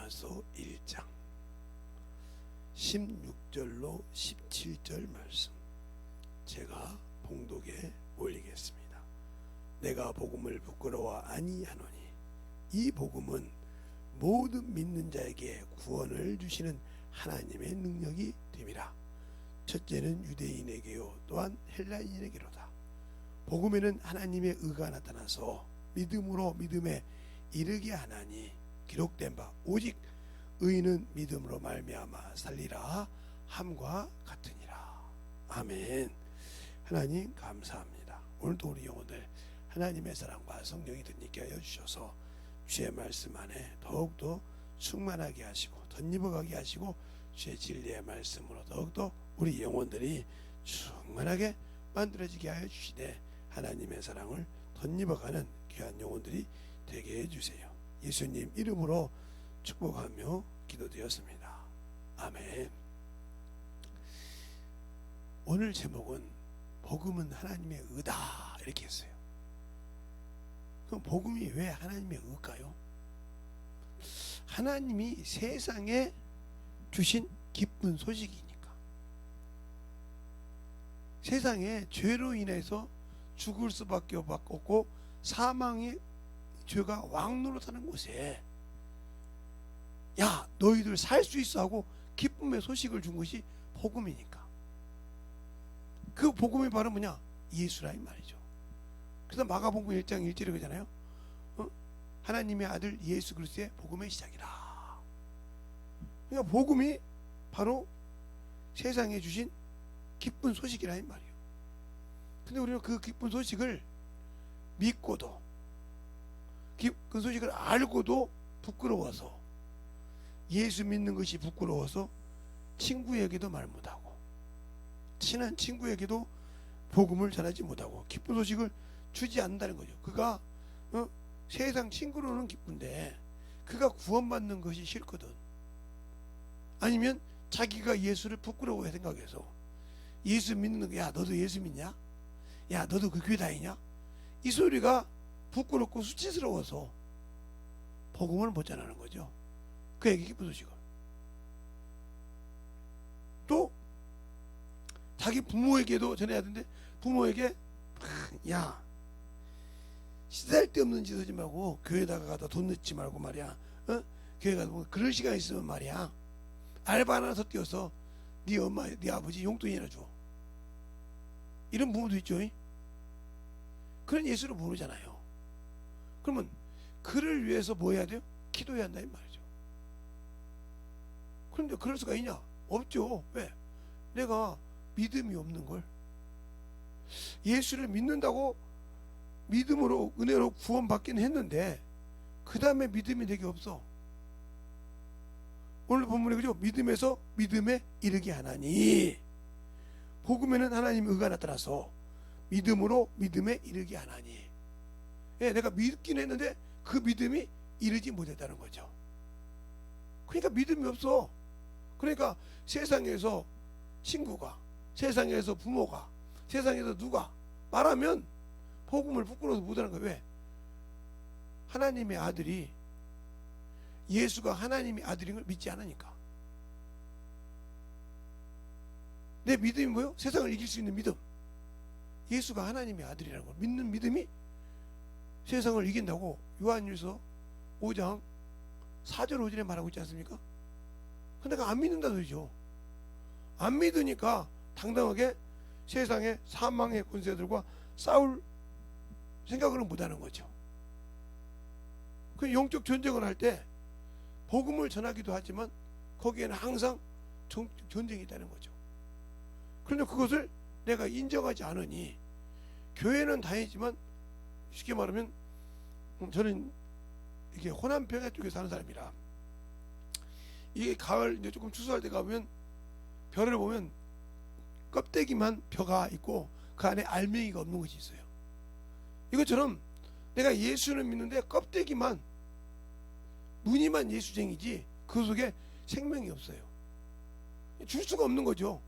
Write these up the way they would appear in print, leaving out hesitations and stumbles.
로마서 1장 16절로 17절 말씀 제가 봉독에 올리겠습니다. 내가 복음을 부끄러워 아니하노니 이 복음은 모든 믿는 자에게 구원을 주시는 하나님의 능력이 됨이라. 첫째는 유대인에게요 또한 헬라인에게로다. 복음에는 하나님의 의가 나타나서 믿음으로 믿음에 이르게 하나니 기록된 바 오직 의인은 믿음으로 말미암아 살리라 함과 같으니라. 아멘. 하나님 감사합니다. 오늘도 우리 영혼들 하나님의 사랑과 성령이 덧입게 하여 주셔서 주의 말씀 안에 더욱더 충만하게 하시고 덧입어가게 하시고 주의 진리의 말씀으로 더욱더 우리 영혼들이 충만하게 만들어지게 하여 주시되 하나님의 사랑을 덧입어가는 귀한 영혼들이 되게 해주세요. 예수님 이름으로 축복하며 기도드렸습니다. 아멘. 오늘 제목은 복음은 하나님의 의다 이렇게 했어요. 그럼 복음이 왜 하나님의 의일까요? 하나님이 세상에 주신 기쁜 소식이니까. 세상에 죄로 인해서 죽을 수밖에 없고 사망의 죄가 왕노릇하는 곳에 야 너희들 살 수 있어 하고 기쁨의 소식을 준 것이 복음이니까. 그 복음이 바로 뭐냐? 예수라 이 말이죠. 그래서 마가복음 1장 1절에 그러잖아요. 하나님의 아들 예수 그리스도의 복음의 시작이라. 그러니까 복음이 바로 세상에 주신 기쁜 소식이라 이 말이에요. 근데 우리는 그 기쁜 소식을 믿고도 그 소식을 알고도 부끄러워서 예수 믿는 것이 부끄러워서 친구에게도 말 못하고 친한 친구에게도 복음을 전하지 못하고 기쁜 소식을 주지 않는다는 거죠. 그가 세상 친구로는 기쁜데 그가 구원받는 것이 싫거든. 아니면 자기가 예수를 부끄러워해 생각해서 예수 믿는 거, 야 너도 예수 믿냐? 야 너도 그 교회 다니냐? 이 소리가 부끄럽고 수치스러워서 복음을 못 전하는 거죠. 그에게 기쁜 소식을. 또 자기 부모에게도 전해야 되는데 부모에게 야 쓰잘데없는 짓 하지 말고 교회다가 가다 돈 넣지 말고 말이야. 교회 가서 뭐 그럴 시간 있으면 말이야 알바 하나 더 띄워서 네 엄마 네 아버지 용돈이나 줘. 이런 부모도 있죠. 그런 예수를 모르잖아요. 그러면 그를 위해서 뭐 해야 돼요? 기도해야 한다 이 말이죠. 그런데 그럴 수가 있냐? 없죠. 왜? 내가 믿음이 없는 걸. 예수를 믿는다고 믿음으로 은혜로 구원받긴 했는데 그 다음에 믿음이 내게 없어. 오늘 본문에 그죠? 믿음에서 믿음에 이르게 하나니. 복음에는 하나님의 의가 나타나서 믿음으로 믿음에 이르게 하나니. 예, 내가 믿긴 했는데 그 믿음이 이르지 못했다는 거죠. 그러니까 믿음이 없어. 그러니까 세상에서 친구가, 세상에서 부모가, 세상에서 누가 말하면 복음을 부끄러워서 못하는 거야. 왜? 하나님의 아들이 예수가 하나님의 아들인 걸 믿지 않으니까. 내 믿음이 뭐예요? 세상을 이길 수 있는 믿음. 예수가 하나님의 아들이라는 걸 믿는 믿음이 세상을 이긴다고 요한일서 5장 4절 5절에 말하고 있지 않습니까? 근데 내가 안 믿는다 소리죠. 안 믿으니까 당당하게 세상의 사망의 권세들과 싸울 생각을 못하는 거죠. 그 영적 전쟁을 할 때 복음을 전하기도 하지만 거기에는 항상 전쟁이 있다는 거죠. 그런데 그것을 내가 인정하지 않으니 교회는 다니지만 쉽게 말하면 저는 이게 호남 평야 쪽에 사는 사람이라 이게 가을 이제 조금 추수할 때 가보면 벼를 보면 껍데기만 벼가 있고 그 안에 알맹이가 없는 것이 있어요. 이것처럼 내가 예수를 믿는데 껍데기만 무늬만 예수쟁이지 그 속에 생명이 없어요. 줄 수가 없는 거죠.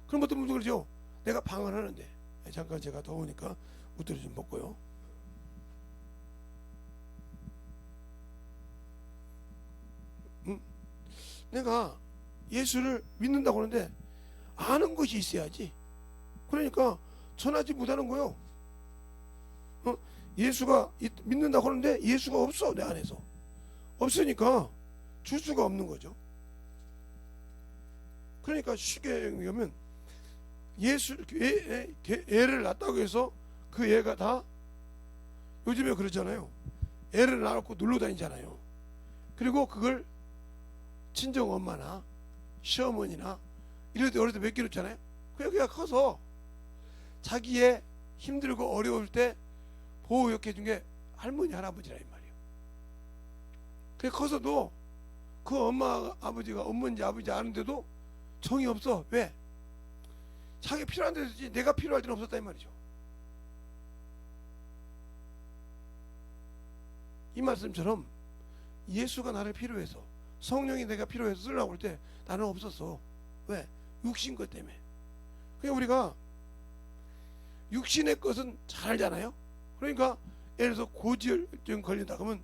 그럼 어떤 분도 그러죠. 내가 방언 하는데 잠깐 제가 더우니까 웃돌이 좀 벗고요. 응? 내가 예수를 믿는다고 하는데 아는 것이 있어야지. 그러니까 전하지 못하는 거요. 예수가 믿는다고 하는데 예수가 없어, 내 안에서. 없으니까 줄 수가 없는 거죠. 그러니까 쉽게 얘기하면 예수 애를 낳았다고 해서 그 애가 다, 요즘에 그러잖아요. 애를 낳고 놀러 다니잖아요. 그리고 그걸 친정 엄마나 시어머니나 이럴 때 어릴 때 몇 키웠잖아요. 그냥 커서 자기의 힘들고 어려울 때 보호욕해 준 게 할머니 할아버지라 이 말이에요. 그래 커서도 그 엄마 아버지가 엄마인지 아버지 아는데도 정이 없어. 왜? 자기 필요한 데지 내가 필요할 때는 없었다 이 말이죠. 이 말씀처럼 예수가 나를 필요해서, 성령이 내가 필요해서 쓰려고 할 때 나는 없었어. 왜? 육신 것 때문에. 그러니까 우리가 육신의 것은 잘 알잖아요. 그러니까 예를 들어서 고지혈증 걸린다 그러면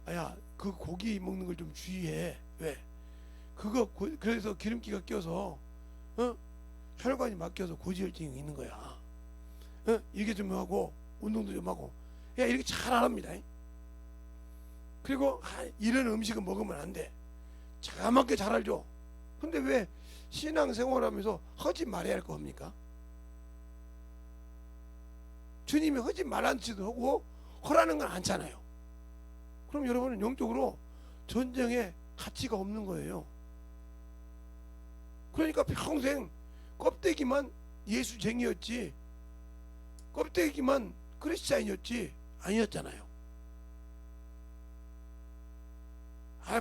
아야 그 고기 먹는 걸 좀 주의해. 왜? 그거 그래서 기름기가 껴서 혈관이 막혀서 고지혈증이 있는 거야. 이게 좀 하고 운동도 좀 하고. 야 이렇게 잘 알합니다. 그리고 이런 음식은 먹으면 안 돼. 자그맣게 잘 알죠. 근데 왜 신앙생활하면서 하지 말아야 할 거 합니까? 주님이 하지 말라는 짓도 하고 허라는 건 않잖아요. 그럼 여러분은 영적으로 전쟁에 가치가 없는 거예요. 그러니까 평생 껍데기만 예수쟁이였지, 껍데기만 크리스찬이었지 아니었잖아요.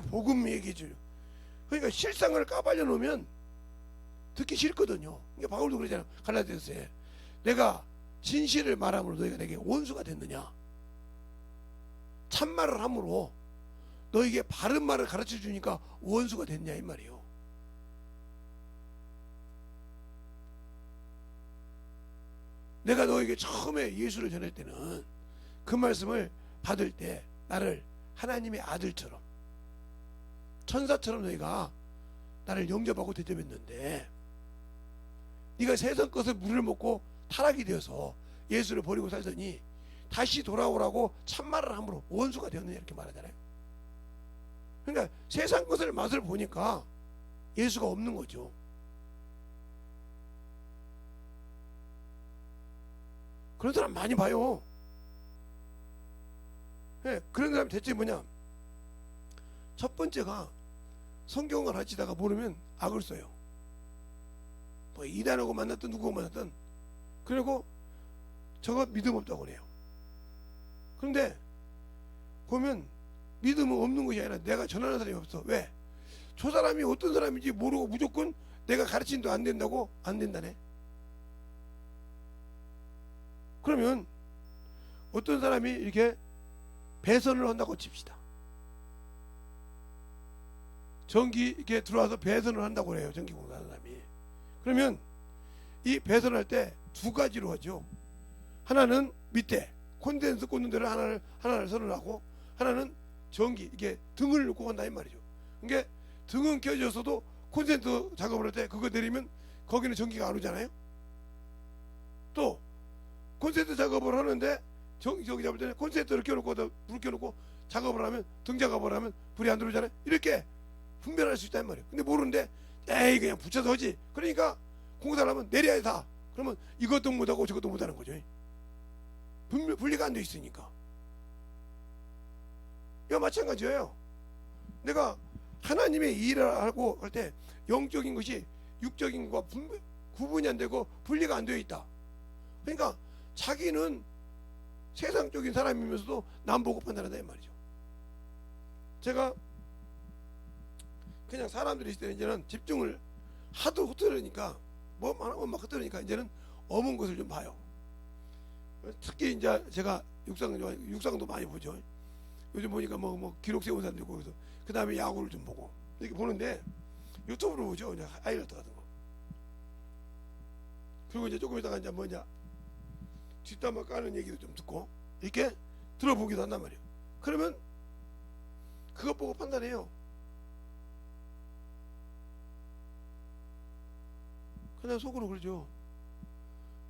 복음 얘기죠. 그러니까 실상을 까발려 놓으면 듣기 싫거든요. 그러니까 바울도 그러잖아요. 갈라디아서에 내가 진실을 말함으로 너희가 내게 원수가 됐느냐, 참말을 함으로 너에게 바른 말을 가르쳐 주니까 원수가 됐냐 이 말이에요. 내가 너에게 처음에 예수를 전할 때는 그 말씀을 받을 때 나를 하나님의 아들처럼 천사처럼 너희가 나를 영접하고 대접했는데 네가 세상 것을 물을 먹고 타락이 되어서 예수를 버리고 살더니 다시 돌아오라고 참말을 함으로 원수가 되었느냐 이렇게 말하잖아요. 그러니까 세상 것을 맛을 보니까 예수가 없는 거죠. 그런 사람 많이 봐요. 네, 그런 사람 대체 뭐냐? 첫 번째가 성경을 가르치다가 모르면 악을 써요. 뭐 이단하고 만났든 누구하고 만났든. 그리고 저거 믿음 없다고 그래요. 그런데 보면 믿음은 없는 것이 아니라 내가 전하는 사람이 없어. 왜? 저 사람이 어떤 사람인지 모르고 무조건 내가 가르친도 안 된다고 안 된다네. 그러면 어떤 사람이 이렇게 배선을 한다고 칩시다. 전기 이렇게 들어와서 배선을 한다고 해요. 전기공사하는 사람이. 그러면 이 배선할 때 두 가지로 하죠. 하나는 밑에 콘덴서 꽂는 데를 하나를 선을 하고, 하나는 전기 이게 등을 놓고 간다 이 말이죠. 그러니까 등은 켜져서도 콘센트 작업을 할 때 그거 내리면 거기는 전기가 안 오잖아요. 또 콘센트 작업을 하는데 저기 잡을 때는 콘센트를 켜놓고 불 켜놓고 작업을 하면, 등 작업을 하면 불이 안 들어오잖아요. 이렇게 분별할 수 있단 말이에요. 근데 모르는데 에이 그냥 붙여서 하지. 그러니까 공사를 하면 내려야 다. 그러면 이것도 못하고 저것도 못하는 거죠. 분리가 안 돼 있으니까. 이거 마찬가지예요. 내가 하나님의 일을 하고 할 때 영적인 것이 육적인 것과 구분이 안 되고 분리가 안 되어 있다. 그러니까 자기는 세상적인 사람이면서도 남 보고 판단한다 이 말이죠. 제가 그냥 사람들이 있을 때 이제는 집중을 하도 흐트러니까 뭐 하나만 막 흐트러니까 이제는 어문 것을 좀 봐요. 특히 이제 제가 육상도 많이 보죠. 요즘 보니까 뭐 기록 세운 사람도 있고 그래서 그 다음에 야구를 좀 보고 이렇게 보는데 유튜브로 보죠. 이제 하이라이트 같은 거. 그리고 이제 조금 있다가 이제 뭐냐 뒷담화 까는 얘기도 좀 듣고 이렇게 들어보기도 한단 말이에요. 그러면 그것 보고 판단해요. 그냥 속으로 그러죠.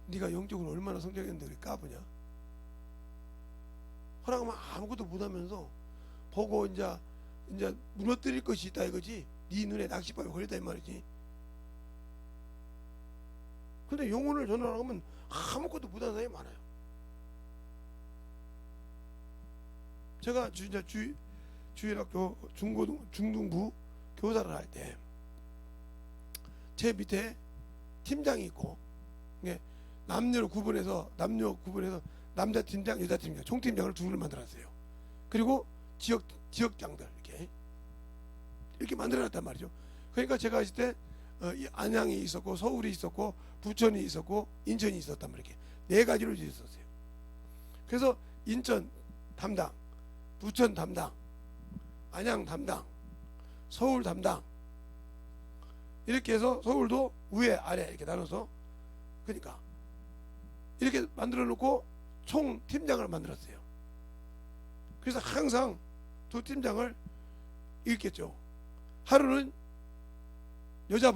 네가 영적으로 얼마나 성장했는데 그렇게 까부냐. 허락하면 아무것도 못하면서 보고 이제 무너뜨릴 것이 있다 이거지. 네 눈에 낚싯밥이 걸렸다 이 말이지. 근데 영혼을 전환하면 아무것도 못하는 사람이 많아요. 제가 진짜 주일학교 중등부 교사를 할 때 제 밑에 팀장이 있고, 남녀 구분해서 남자 팀장, 여자 팀장, 총팀장을 둘을 만들었어요. 그리고 지역장들 이렇게 만들어놨단 말이죠. 그러니까 제가 있을 때 안양이 있었고, 서울이 있었고, 부천이 있었고, 인천이 있었단 말이에요. 네 가지로 있었어요. 그래서 인천 담당, 부천 담당, 안양 담당, 서울 담당, 이렇게 해서 서울도 위에 아래 이렇게 나눠서, 그러니까 이렇게 만들어 놓고 총 팀장을 만들었어요. 그래서 항상 두 팀장을 읽겠죠. 하루는 여자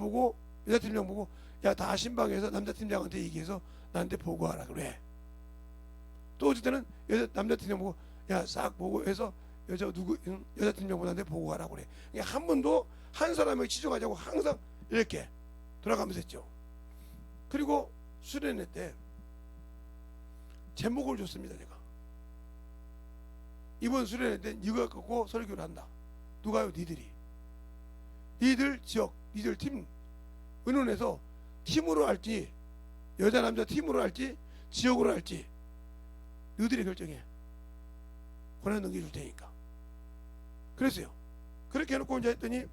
팀장 보고, 야, 다 신방에서 남자 팀장한테 얘기해서 나한테 보고하라 그래. 또 어쩔 때는 남자 팀장 보고, 야, 싹 보고해서 여자 팀장한테 보고하라 그래. 한 번도 한 사람에게 치중하지 않고 항상 이렇게 돌아가면서 했죠. 그리고 수련회 때 제목을 줬습니다. 제가 이번 수련회 때 이거 갖고 설교를 한다. 누가요? 니들 지역, 니들 팀 의논해서 팀으로 할지, 여자 남자 팀으로 할지, 지역으로 할지 너희들이 결정해. 권한 넘겨줄 테니까. 그랬어요. 그렇게 해놓고 이제 했더니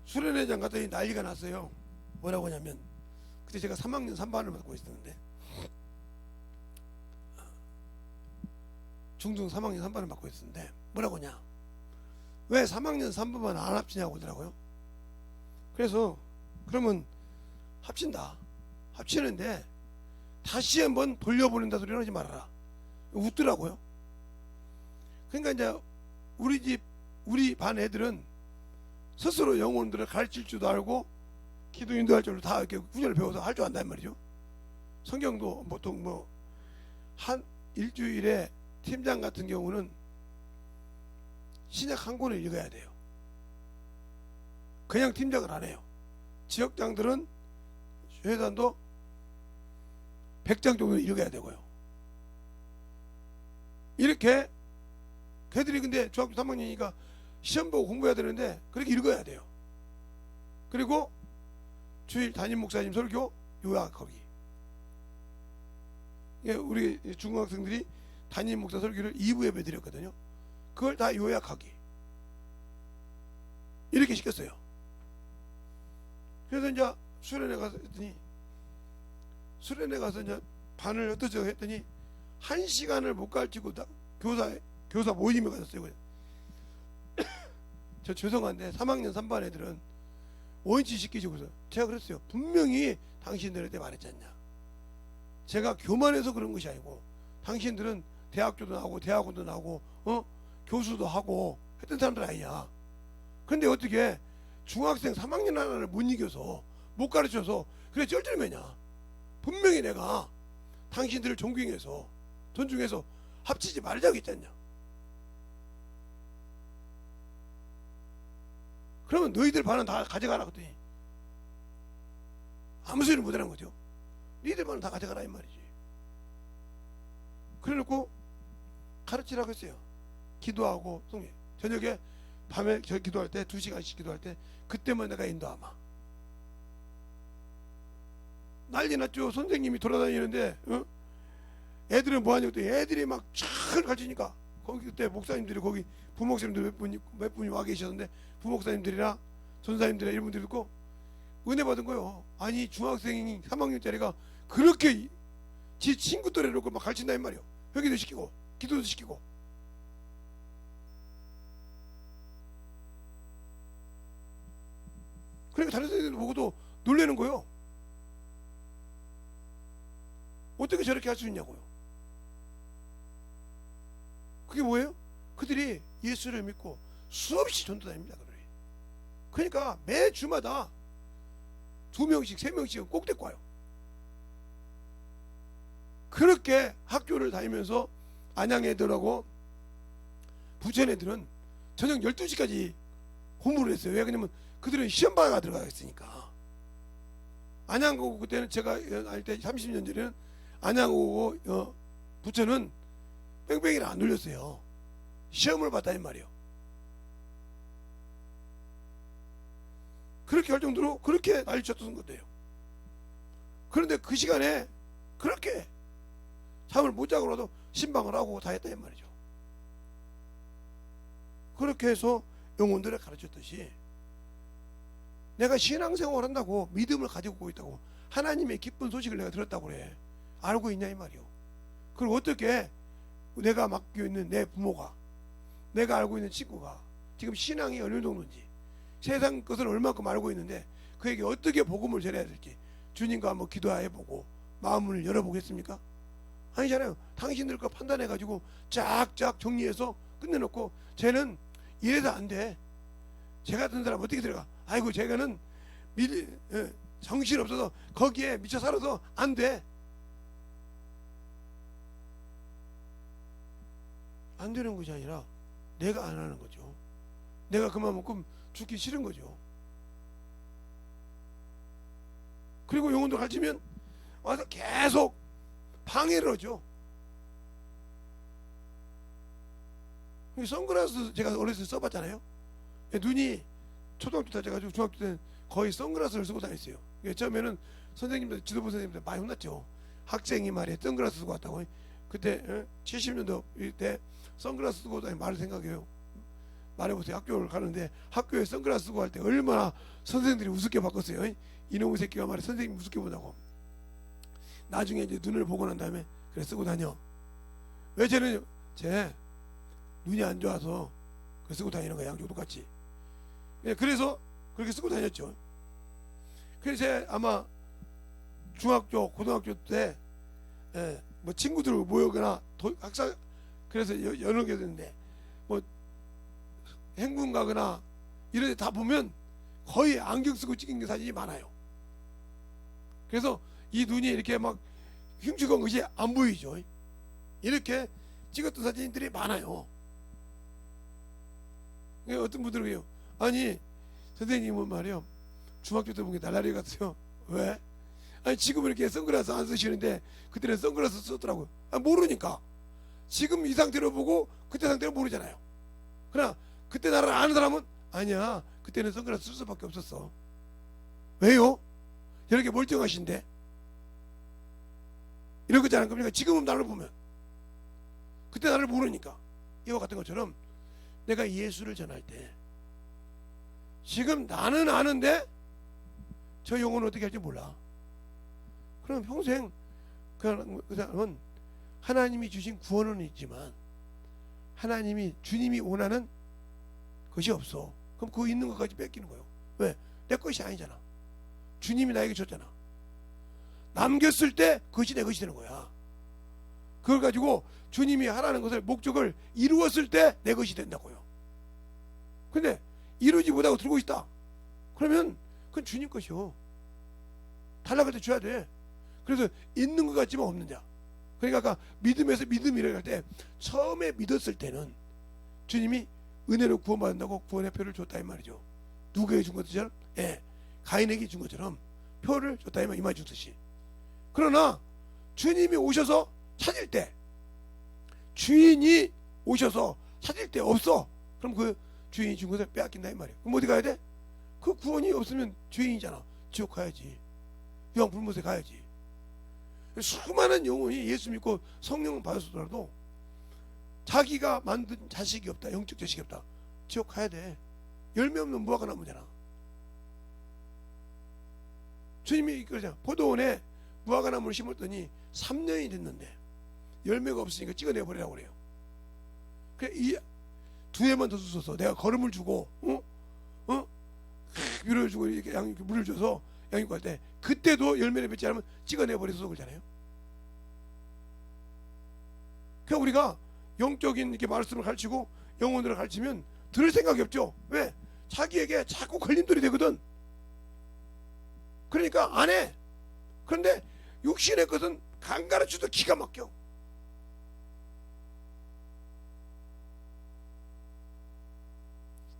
수련회장 갔더니 난리가 났어요. 뭐라고 하냐면, 그때 제가 3학년 3반을 맡고 있었는데, 중등 3학년 3반을 맡고 있었는데, 뭐라고 하냐, 왜 3학년 3반만 안 합치냐고 하더라고요. 그래서 그러면 합친다. 합치는데 다시 한번 돌려보낸다 소리는 하지 말아라. 웃더라고요. 그러니까 이제 우리 반 애들은 스스로 영혼들을 가르칠 줄도 알고 기도 인도할 줄도 다 이렇게 구절을 배워서 할 줄 안단 말이죠. 성경도 보통 한 일주일에 팀장 같은 경우는 신약 한 권을 읽어야 돼요. 그냥 팀장을 안 해요. 지역장들은 회단도 100장 정도 읽어야 되고요. 이렇게 걔들이 근데 중학교 3학년이니까 시험 보고 공부해야 되는데 그렇게 읽어야 돼요. 그리고 주일 담임 목사님 설교 요약하기. 우리 중학생들이 담임 목사 설교를 2부 예배 드렸거든요. 그걸 다 요약하기. 이렇게 시켰어요. 그래서 이제 수련회 가서 이제 반을 어떠죠 했더니 1시간을 못 가르치고 교사 모임에 가졌어요. 저 죄송한데 3학년 3반 애들은 5인치 시키죠. 그래서 제가 그랬어요. 분명히 당신들한테 말했지 않냐. 제가 교만해서 그런 것이 아니고 당신들은 대학교도 나오고 대학원도 나오고 교수도 하고 했던 사람들 아니냐. 근데 어떻게 중학생 3학년 하나를 못 이겨서 못 가르쳐서 그래 쩔쩔매냐. 분명히 내가 당신들을 존중해서 합치지 말자고 했잖냐. 그러면 너희들 반은 다 가져가라 그랬더니 아무 소리를 못하는 거죠. 너희들 반은 다 가져가라 이 말이지. 그래놓고 가르치라고 했어요. 기도하고 저녁에 밤에 저 기도할 때 2시간씩 기도할 때 그때만 내가 인도하마. 난리 났죠. 선생님이 돌아다니는데 애들은 뭐하냐고 했더니 애들이 막 쫙 가르치니까 거기 그때 목사님들이 거기 부목사님들 몇 분이 와 계셨는데 부목사님들이나 전사님들이나 이런 분들이 있고 은혜 받은 거예요. 아니 중학생이 3학년짜리가 그렇게 지 친구 또래 놓고 막 가르친다 이 말이에요. 회개도 시키고 기도도 시키고. 그러니까 다른 선생님들 보고도 놀라는 거예요. 어떻게 저렇게 할 수 있냐고요. 그게 뭐예요? 그들이 예수를 믿고 수없이 전도다닙니다. 그러니까 매 주마다 2명씩 3명씩은 꼭 데리고 와요. 그렇게 학교를 다니면서 안양 애들하고 부천 애들은 저녁 12시까지 공부를 했어요. 왜? 그러냐면 그들은 시험방학가 들어가 있으니까. 안양고 그때는 제가 할 때 30년 전에는 안양고 부천은 뺑뺑이를 안 돌렸어요. 시험을 봤다는 말이에요. 그렇게 할 정도로 그렇게 난리 쳤던 것들이에요. 그런데 그 시간에 그렇게 잠을 못 자고라도 신방을 하고 다 했다는 말이죠. 그렇게 해서 영혼들을 가르쳤듯이 내가 신앙생활을 한다고 믿음을 가지고 있다고 하나님의 기쁜 소식을 내가 들었다고 그래. 알고 있냐 이 말이요. 그리고 어떻게 내가 맡기고 있는 내 부모가, 내가 알고 있는 친구가 지금 신앙이 어느 정도인지, 세상 것을 얼마큼 알고 있는데 그에게 어떻게 복음을 전해야 될지 주님과 한번 기도해보고 마음을 열어보겠습니까? 아니잖아요. 당신들 거 판단해가지고 쫙쫙 정리해서 끝내놓고 쟤는 이래서 안 돼. 쟤 같은 사람 어떻게 들어가? 아이고 쟤가는 정신 없어서 거기에 미쳐 살아서 안 돼. 안 되는 것이 아니라 내가 안 하는 거죠. 내가 그만큼 죽기 싫은 거죠. 그리고 영혼도 가르치면 와서 계속 방해를 하죠. 선글라스 제가 어렸을 때 써봤잖아요. 눈이 초등학교 때 돼가지고 중학교 때는 거의 선글라스를 쓰고 다녔어요. 처음에는 선생님들, 지도부 선생님들 많이 혼났죠. 학생이 말이야 선글라스 쓰고 왔다고. 그때 70년도 때 선글라스 쓰고 다니는 말을 생각해요. 말해보세요. 학교를 가는데 학교에 선글라스 쓰고 할 때 얼마나 선생님들이 우습게 바꿨어요. 이놈의 새끼가 말이야 선생님 우습게 본다고. 나중에 이제 눈을 보고 난 다음에 그래 쓰고 다녀. 왜 쟤는 쟤 눈이 안 좋아서 그 쓰고 다니는 거야. 양쪽 똑같이. 그래서 그렇게 쓰고 다녔죠. 그래서 쟤 아마 중학교 고등학교 때 뭐 친구들 모여거나 학사 그래서 여러 개 됐는데 뭐 행군 가거나 이런 데 다 보면 거의 안경 쓰고 찍은 게 사진이 많아요. 그래서 이 눈이 이렇게 막 흉측한 것이 안 보이죠. 이렇게 찍었던 사진들이 많아요. 어떤 분들은 해요. 아니 선생님은 말이요 중학교 때 보기에 날라리 같아요. 왜? 아니 지금 이렇게 선글라스 안 쓰시는데 그때는 선글라스 썼더라고요. 모르니까. 지금 이 상태로 보고 그때 상태로 모르잖아요. 그러나 그때 나를 아는 사람은 아니야 그때는 선글라스 쓸 수밖에 없었어. 왜요? 이렇게 멀쩡하신데 이런 거지 않을 겁니까? 지금은 나를 보면 그때 나를 모르니까. 이와 같은 것처럼 내가 예수를 전할 때 지금 나는 아는데 저 영혼은 어떻게 할지 몰라. 그럼 평생 그 사람은 하나님이 주신 구원은 있지만 하나님이 주님이 원하는 것이 없어. 그럼 그 있는 것까지 뺏기는 거예요. 왜? 내 것이 아니잖아. 주님이 나에게 줬잖아. 남겼을 때 그것이 내 것이 되는 거야. 그걸 가지고 주님이 하라는 것을 목적을 이루었을 때 내 것이 된다고요. 근데 이루지 못하고 들고 있다. 그러면 그건 주님 것이요. 달라고 할 때 줘야 돼. 그래서 있는 것 같지만 없는 자. 그러니까 아까 믿음에서 믿음이라고 할 때 처음에 믿었을 때는 주님이 은혜로 구원받는다고 구원의 표를 줬다 이 말이죠. 누구에게 준 것처럼? 가인에게 준 것처럼 표를 줬다 이 말 주듯이. 그러나 주님이 오셔서 찾을 때 주인이 오셔서 찾을 때 없어. 그럼 그 주인이 준 것을 빼앗긴다 이 말이에요. 그럼 어디 가야 돼? 그 구원이 없으면 죄인이잖아. 지옥 가야지. 유황 불못에 가야지. 수많은 영혼이 예수 믿고 성령을 받았더라도 자기가 만든 자식이 없다. 영적 자식이 없다. 지옥 가야 돼. 열매 없는 무화과 나무잖아. 주님이 그러잖아. 포도원에 무화과 나무를 심었더니 3년이 됐는데 열매가 없으니까 찍어내버리라고 그래요. 그래 이 두 해만 더 주셔서 내가 거름을 주고 물을 주고 이렇게 물을 줘서 양육할 할 때 그때도 열매를 맺지 않으면 찍어내버려서 그러잖아요. 그러니까 우리가 영적인 이렇게 말씀을 가르치고 영혼들을 가르치면 들을 생각이 없죠. 왜? 자기에게 자꾸 걸림돌이 되거든. 그러니까 안 해. 그런데 육신의 것은 간가르쳐도 기가 막혀.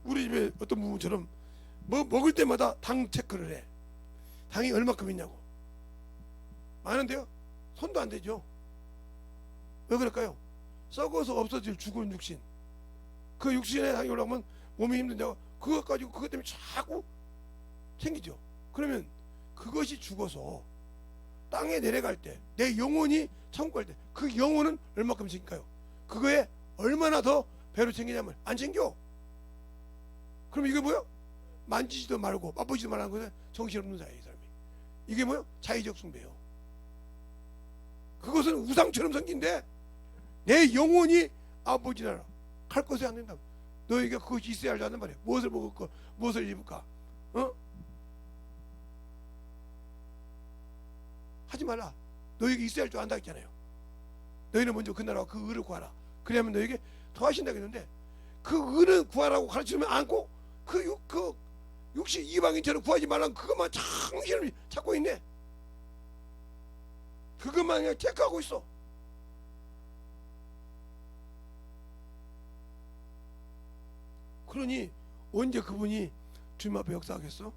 우리 집에 어떤 부부처럼 뭐 먹을 때마다 당 체크를 해. 당이 얼마큼 있냐고. 많은데요? 손도 안 대죠. 왜 그럴까요? 썩어서 없어질 죽은 육신. 그 육신에 당이 올라오면 몸이 힘든다고 그것 가지고 그것 때문에 자꾸 생기죠. 그러면 그것이 죽어서 땅에 내려갈 때 내 영혼이 천국 갈 때 그 영혼은 얼마큼 챙길까요? 그거에 얼마나 더 배로 챙기냐면 안 챙겨. 그럼 이게 뭐야? 만지지도 말고 맛보지도 말라는 것은 정신없는 자예요, 이 사람이. 이게 뭐야? 자의적 숭배요. 그것은 우상처럼 생긴데 내 영혼이 아버지 나라 갈 것이 안 된다. 너에게 그것이 있어야 하지 않는 말이야. 무엇을 먹을까? 무엇을 입을까? 하지 말라. 너에게 있어야 할 줄 안다 했잖아요. 너희는 먼저 그 나라와 그 의를 구하라. 그래야면 너에게 더하신다 했는데 그 의를 구하라고 가르치면 않고 그 육신 이방인처럼 구하지 말라는 그것만 정신을 찾고 있네. 그것만 그냥 체크하고 있어. 그러니 언제 그분이 주님 앞에 역사하겠어?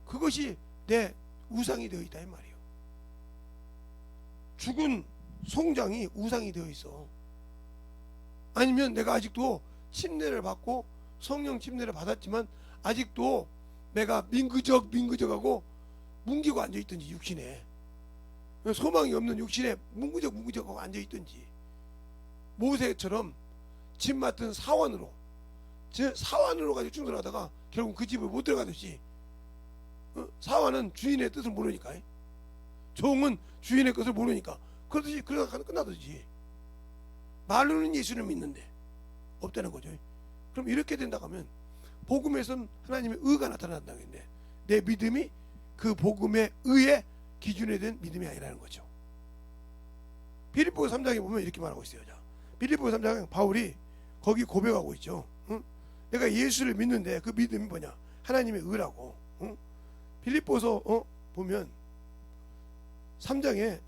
그것이 내 우상이 되어 있다 이 말이에요. 죽은 송장이 우상이 되어 있어. 아니면 내가 아직도 침례를 받고 성령 침례를 받았지만 아직도 내가 민그적하고 뭉기고 앉아있든지 육신에 소망이 없는 육신에 뭉그적하고 앉아있든지 모세처럼 집 맡은 사원으로 가지고 충돌하다가 결국 그 집을 못 들어가듯이 사원은 주인의 뜻을 모르니까 종은 주인의 것을 모르니까 그러듯이 그러다가 끝나듯이 말로는 예수를 믿는데 없다는 거죠. 그럼 이렇게 된다고 하면 복음에서는 하나님의 의가 나타난다는 건데 내 믿음이 그 복음의 의의 기준에 된 믿음이 아니라는 거죠. 빌립보서 3장에 보면 이렇게 말하고 있어요. 자, 빌립보서 3장 바울이 거기 고백하고 있죠. 내가 예수를 믿는데 그 믿음이 뭐냐? 하나님의 의라고. 빌립보서 보면 3장에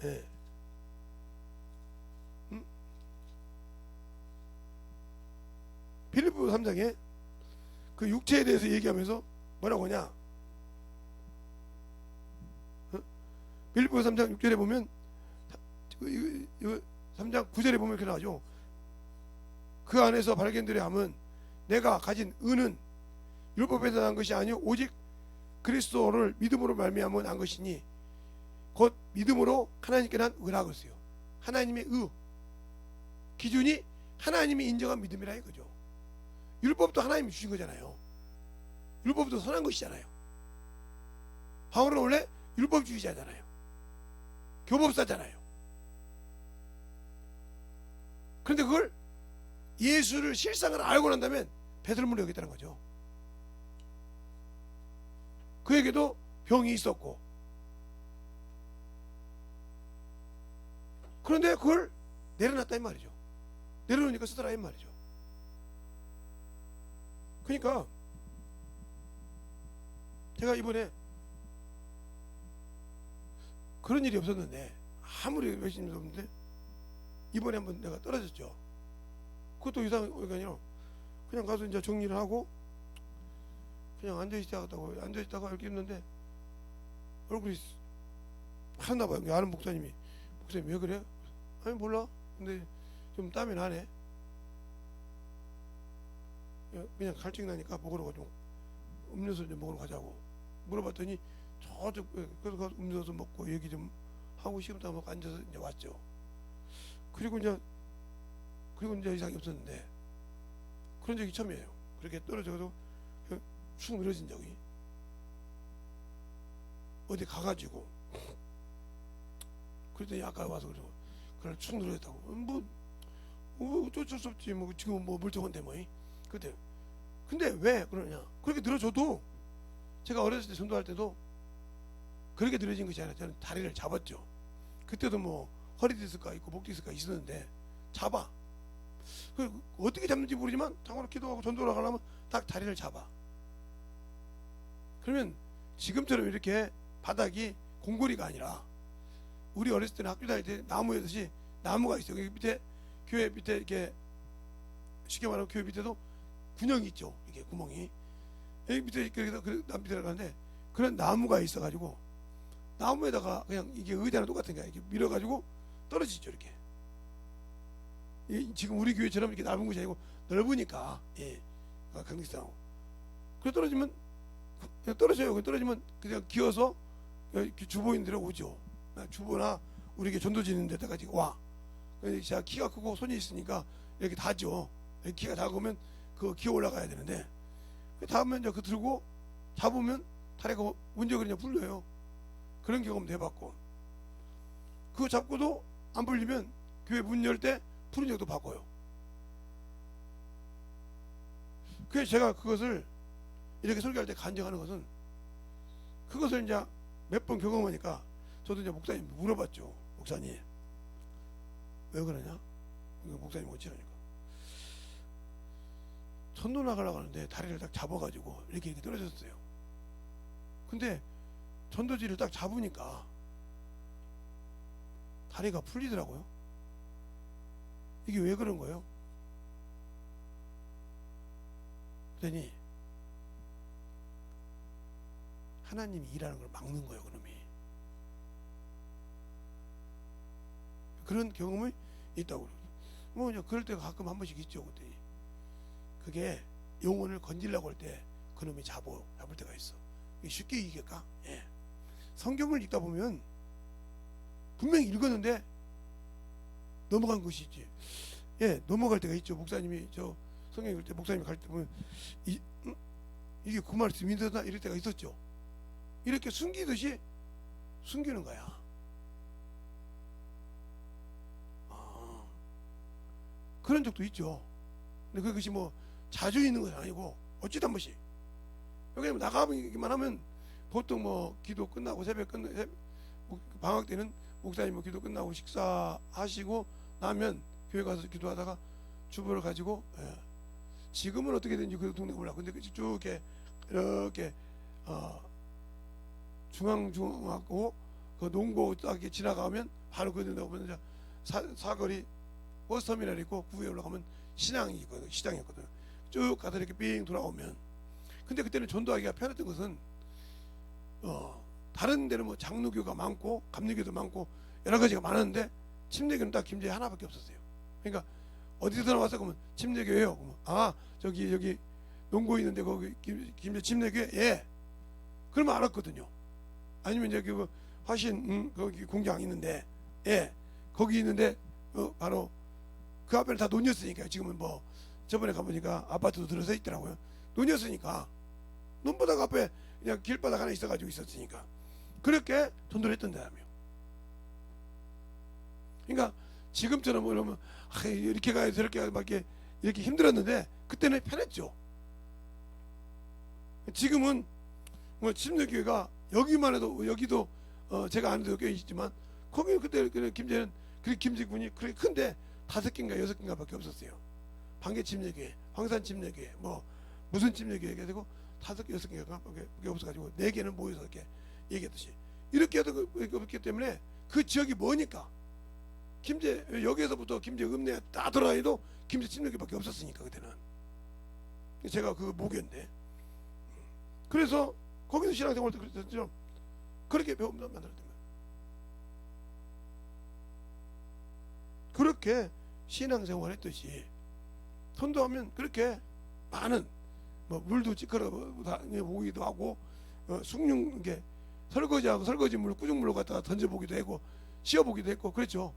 빌립보서 3장에 그 육체에 대해서 얘기하면서 뭐라고 하냐? 빌립보서 3장 6절에 보면 3장 9절에 보면 이렇게 나오죠. 그 안에서 발견되려 함은 내가 가진 의는 율법에서 난 것이 아니요 오직 그리스도를 믿음으로 말미암아 난 것이니 곧 믿음으로 하나님께 난 의라고 했어요. 하나님의 의 기준이 하나님이 인정한 믿음이라 이거죠. 율법도 하나님이 주신 거잖아요. 율법도 선한 것이잖아요. 바울은 원래 율법주의자잖아요. 교법사잖아요. 그런데 그걸 예수를 실상을 알고 난다면 배설물로 여겼다는 거죠. 그에게도 병이 있었고 그런데 그걸 내려놨다 이 말이죠. 내려놓으니까 쓰더라 이 말이죠. 그러니까 제가 이번에 그런 일이 없었는데 아무리 열심히 없는데 이번에 한번 내가 떨어졌죠. 그것도 이상한 게 아니라 그냥 가서 이제 정리를 하고 그냥 앉아있다가 이렇게 있는데 얼굴이 하나봐요. 아는 목사님 왜 그래? 아니 몰라. 근데 좀 땀이 나네. 그냥 갈증 나니까 먹으러 가자. 음료수 좀 먹으러 가자고 물어봤더니 저쪽 그래서 가서 음료수 먹고 얘기 좀 하고 식은땀 먹고 앉아서 이제 왔죠. 그리고 이제 이상이 없었는데 그런 적이 처음이에요. 그렇게 떨어져서 축 늘어진 적이 어디 가가지고 그랬더니 아까 와서 그날 축 늘어졌다고 뭐 어쩔 수 없지 뭐 지금 뭐 멀쩡한데 뭐 그때 근데 왜 그러냐 그렇게 늘어져도 제가 어렸을 때 전도할 때도 그렇게 늘어진 것이 아니라 저는 다리를 잡았죠. 그때도 뭐 허리 디스크가 있고 목 디스크가 있었는데 잡아 그 어떻게 잡는지 모르지만 장으로 기도하고 전도를 하려면 딱 다리를 잡아 그러면 지금처럼 이렇게 바닥이 공고리가 아니라 우리 어렸을 때는 학교 다닐 때 나무였듯이 나무가 있어요. 여기 밑에 교회 밑에 이렇게 쉽게 말하면 교회 밑에도 군형이 있죠. 이게 구멍이 여기 밑에 그래서 남 밑에 들어가는데 그런 나무가 있어가지고 나무에다가 그냥 이게 의자랑 똑같은 거야. 이렇게 밀어가지고 떨어지죠 이렇게. 지금 우리 교회처럼 이렇게 넓은 곳이 아니고 넓으니까 강직사하고 그래 떨어지면 그냥 떨어져요. 떨어지면 그냥 기어서 주보인 데로 오죠. 주보나 우리 게 전도지 있는 데다가 지금 와. 제가 키가 크고 손이 있으니까 이렇게 닿죠. 키가 작으면 그 기어 올라가야 되는데 닿으면 이제 그 들고 잡으면 다리가 문제 그냥 풀려요. 그런 경험도 해봤고 그거 잡고도 안 풀리면 교회 문 열 때 푸는 적도 바꿔요. 그래서 제가 그것을 이렇게 설교할 때 간증하는 것은 그것을 이제 몇 번 경험하니까 저도 이제 목사님 물어봤죠. 목사님 왜 그러냐? 목사님 어찌하니까 전도 나가려고 하는데 다리를 딱 잡아가지고 이렇게 떨어졌어요. 근데 전도지를 딱 잡으니까 다리가 풀리더라고요. 이게 왜 그런 거예요? 그러니 하나님이 일하는 걸 막는 거예요, 그놈이. 그런 경험이 있다고 그러죠. 뭐 이제 그럴 때가 가끔 한 번씩 있죠, 그때. 그게 영혼을 건지려고 할 때 그놈이 잡을 때가 있어. 이게 쉽게 이길까? 예. 성경을 읽다 보면 분명히 읽었는데 넘어간 것이 있지. 예, 넘어갈 때가 있죠. 목사님이 저 성경 읽을 때 목사님이 갈 때 보면 이게 그 말씀 믿었나 이럴 때가 있었죠. 이렇게 숨기듯이 숨기는 거야. 그런 적도 있죠. 근데 그것이 뭐 자주 있는 건 아니고 어찌다 한 번씩. 여기 나가기만 하면 보통 뭐 기도 끝나고 새벽 방학 때는 목사님 뭐 기도 끝나고 식사하시고 나면 교회 가서 기도하다가 주보를 가지고 지금은 어떻게 되는지 그 동네 몰라. 근데 쭉 이렇게 중앙하고 그 농고 딱 지나가면 바로 그 동네 보면 사거리 버스터미널 있고 그 위에 올라가면 시장이 있거든. 시장이었거든. 쭉 가서 이렇게 삥 돌아오면 근데 그때는 전도하기가 편했던 것은 다른 데는 뭐 장로교가 많고 감리교도 많고 여러 가지가 많았는데 침례교는 딱 김제에 하나밖에 없었어요. 그러니까 어디서 나왔어? 그러면 침례교예요. 그러면 저기 농고 있는데 거기 김제 침례교에 예. 그러면 알았거든요. 아니면 이제 그 화신 거기 공장 있는데 예. 거기 있는데 바로 그 앞에는 다 논이었으니까 지금은 뭐 저번에 가보니까 아파트도 들어서 있더라고요. 논이었으니까 논보다 앞에 그냥 길바닥 하나 있어가지고 있었으니까 그렇게 전도를 했던 데라며. 그러니까 지금처럼 그러면 이렇게 가야 저렇게 가야 막 이렇게 힘들었는데 그때는 편했죠. 지금은 뭐 침례교회가 여기만 해도 여기도 제가 아는 데도 꽤 있지만 거기는 그때 김제는 그 김제군이 그렇게 큰데 5개인가 6개인가 밖에 없었어요. 방계 침례교회, 황산 침례교회, 뭐 무슨 침례교회가 되고 5개 6개가 밖에 없어가지고 4개는 모여서 이렇게 얘기했듯이 이렇게 해도 없기 때문에 그 지역이 뭐니까 김제 여기에서부터 김제 읍내에 다 들어가도 김제 침례교회밖에 없었으니까 그때는 제가 그 모교인데 그래서 거기서 신앙생활도 그랬죠. 그렇게 배움을 만들었던 거예요. 그렇게 신앙생활했듯이 선도하면 그렇게 많은 뭐 물도 찌끄러 보기도 하고 숭늉 게 설거지하고 설거지물 꾸중물로 갖다가 던져보기도 하고 씌워보기도 했고 그랬죠.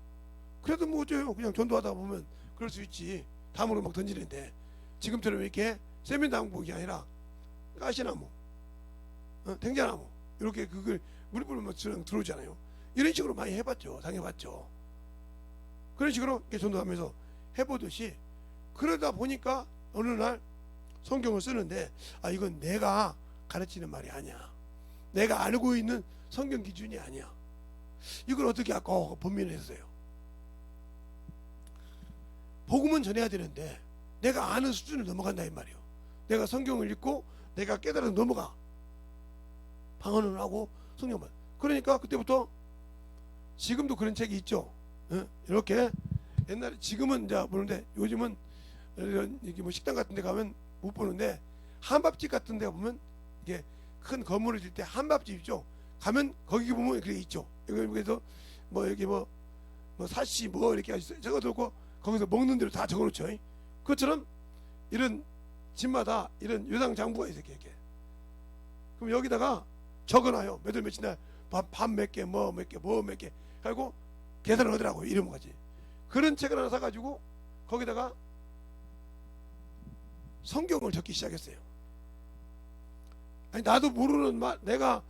그래도 뭐 어째요. 그냥 전도하다 보면 그럴 수 있지. 담으로 막 던지는데 지금처럼 이렇게 세면당국이 아니라 가시나무, 댕자나무 이렇게 그걸 물이 뿌리면 들어오잖아요. 이런 식으로 많이 해봤죠. 당해봤죠. 그런 식으로 이렇게 전도하면서 해보듯이 그러다 보니까 어느 날 성경을 쓰는데 이건 내가 가르치는 말이 아니야. 내가 알고 있는 성경 기준이 아니야. 이걸 어떻게 할까 고민을 했어요. 복음은 전해야 되는데 내가 아는 수준을 넘어간다 이 말이에요. 내가 성경을 읽고 내가 깨달아서 넘어가. 방언을 하고 성령만. 그러니까 그때부터 지금도 그런 책이 있죠. 이렇게 옛날에 지금은 이제 보는데 요즘은 이런 이게 뭐 식당 같은 데 가면 못 보는데 한밥집 같은 데 보면 이게 큰 건물을 질 때 한밥집 있죠. 가면 거기 보면 그게 있죠. 그래서 뭐 여기 뭐 사시 뭐 이렇게 적어놓고 거기서 먹는 대로 다 적어놓죠. 그것처럼 이런 집마다 이런 유당 장부가 있어요. 이렇게. 그럼 여기다가 적어놔요. 몇월 며칠 날 밥 몇 개, 뭐 몇 개, 뭐 몇 개. 그리고 계산을 하더라고요. 이름 같이. 그런 책을 하나 사가지고 거기다가 성경을 적기 시작했어요. 아니 나도 모르는 말, 내가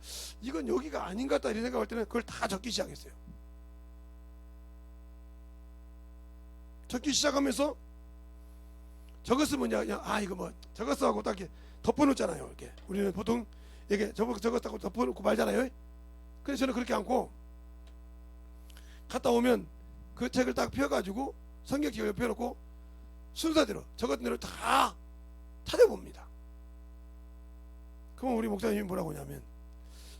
이건 여기가 아닌 것 같다 이런 생각할 때는 그걸 다 적기 시작했어요. 적기 시작하면서 적었으면 그냥 이거 뭐 적었어 하고 딱 이렇게 덮어놓잖아요. 이렇게 우리는 보통 이게 적었다고 덮어놓고 말잖아요. 그래서 저는 그렇게 않고 갔다 오면 그 책을 딱 펴가지고 성경책을 펴놓고 순서대로 적었던 대로 다 찾아봅니다. 그러면 우리 목사님이 뭐라고 하냐면,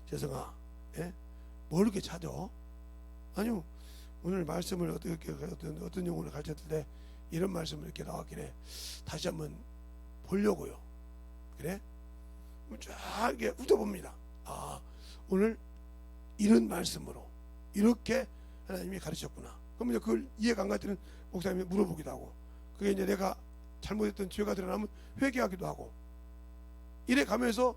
재성아, 뭘 이렇게 찾아? 아니요, 오늘 말씀을 어떤 용어를 가르쳤을 때 이런 말씀을 이렇게 나왔길래 다시 한번 보려고요. 그래? 쫙 이렇게 훑어봅니다. 오늘 이런 말씀으로 이렇게 하나님이 가르쳤구나. 그럼 이제 그걸 이해가 안 갈 때는 목사님이 물어보기도 하고, 그게 이제 내가 잘못했던 죄가 드러나면 회개하기도 하고, 이래 가면서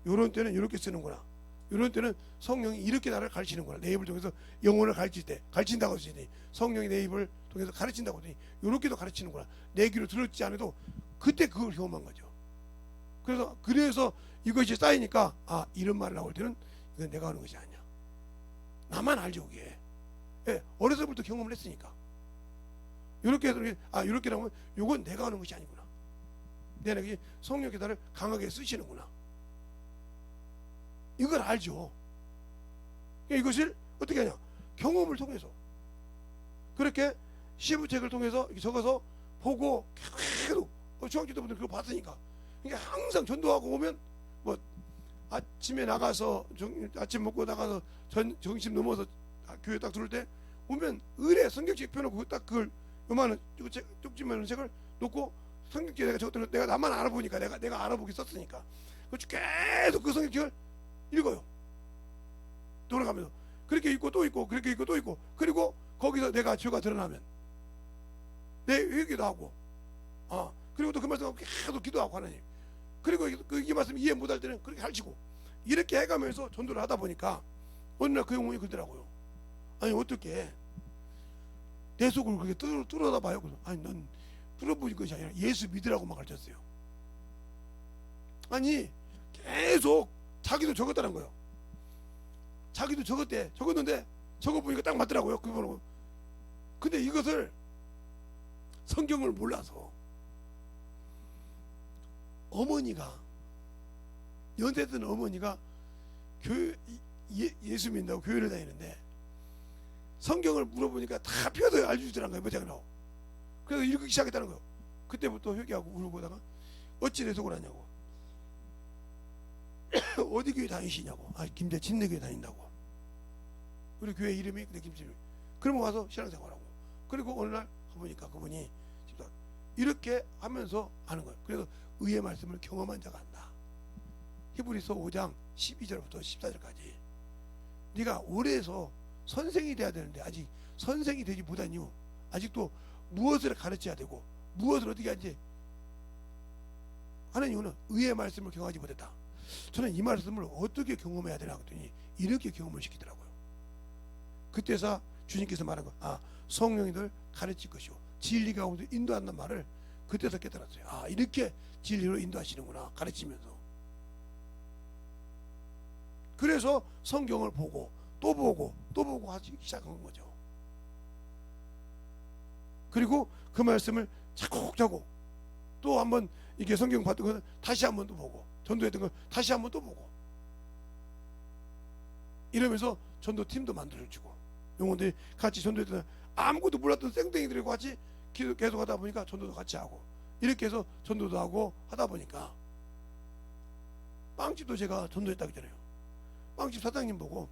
요런 때는 이렇게 쓰는구나, 요런 때는 성령이 이렇게 나를 가르치는구나. 내 입을 통해서 영혼을 가르칠 때 가르친다고 했으니 성령이 내 입을 통해서 가르친다고 했더니 요렇게도 가르치는구나. 내 귀로 들었지 않아도 그때 그걸 경험한 거죠. 그래서 이것이 쌓이니까 이런 말을 나올 때는 이건 내가 하는 것이 아니야. 나만 알죠. 그게 어려서부터 경험을 했으니까. 이렇게 해서 이렇게 나오면 이건 내가 하는 것이 아니구나. 내가 성령이 나를 강하게 쓰시는구나. 이걸 알죠. 이것을 어떻게 하냐? 경험을 통해서. 그렇게 시부책을 통해서 적어서 보고 계속 중학교 때부터 그거 봤으니까. 그러니까 항상 전도하고 오면 뭐 아침에 나가서 아침 먹고 나가서 점심 넘어서 교회 딱 들어올 때 오면 의뢰 성경책 펴놓고 딱 그걸 요만한 쪽지만한 책을 놓고 성경책 내가 적었던 내가 나만 알아보니까 내가 알아보기 썼으니까 계속 그 성경책을 읽어요. 돌아가면서 그렇게 읽고 또 읽고 그렇게 읽고 또 읽고, 그리고 거기서 내가 죄가 드러나면 내 회개도 하고 그리고 또 그 말씀하고 계속 기도하고 하나님, 그리고 이 말씀 이해 못할 때는 그렇게 가르치고 이렇게 해가면서 전도를 하다 보니까 어느 날 그 영혼이 그러더라고요. 아니 어떻게 내 속을 그렇게 뚫어다 봐요. 아니 난 뚫어보는 것이 아니라 예수 믿으라고만 가르쳤어요. 아니 계속 자기도 적었다는 거예요. 자기도 적었는데 적어보니까 딱 맞더라고요. 그거는. 근데 이것을 성경을 몰라서 어머니가, 연세든 어머니가 예수 믿는다고 교회를 다니는데 성경을 물어보니까 다 펴서 알려주더라는 거예요. 그래서 읽기 시작했다는 거예요. 그때부터 회개하고 울고다가 어찌 내 속을 하냐고. 어디 교회 다니시냐고. 김제 침례교회 다닌다고. 우리 교회 이름이 김제. 그러면 와서 신앙생활하고. 그리고 어느 날 가보니까 그분이 이렇게 하면서 하는 거예요. 그래서 의의 말씀을 경험한 자가 한다. 히브리서 5장 12절부터 14절까지. 네가 올해서 선생이 돼야 되는데 아직 선생이 되지 못한 이유, 아직도 무엇을 가르쳐야 되고 무엇을 어떻게 하는지 하는 이유는 의의 말씀을 경험하지 못했다. 저는 이 말씀을 어떻게 경험해야 되나 했더니 이렇게 경험을 시키더라고요. 그때서 주님께서 말한 거, 성령이들 가르칠 것이요 진리 가운데 인도한다는 말을 그때서 깨달았어요. 이렇게 진리로 인도하시는구나, 가르치면서. 그래서 성경을 보고 또 보고 또 보고 하기 시작한 거죠. 그리고 그 말씀을 차곡차곡 또 한번 이게 성경 봤던 거 다시 한번 또 보고, 전도했던 거 다시 한번 또 보고, 이러면서 전도팀도 만들어주고, 영혼들이 같이 전도했던 아무것도 몰랐던 쌩땡이들이 같이 계속 하다 보니까 전도도 같이 하고, 이렇게 해서 전도도 하고 하다 보니까 빵집도 제가 전도했다고 했잖아요. 빵집 사장님 보고,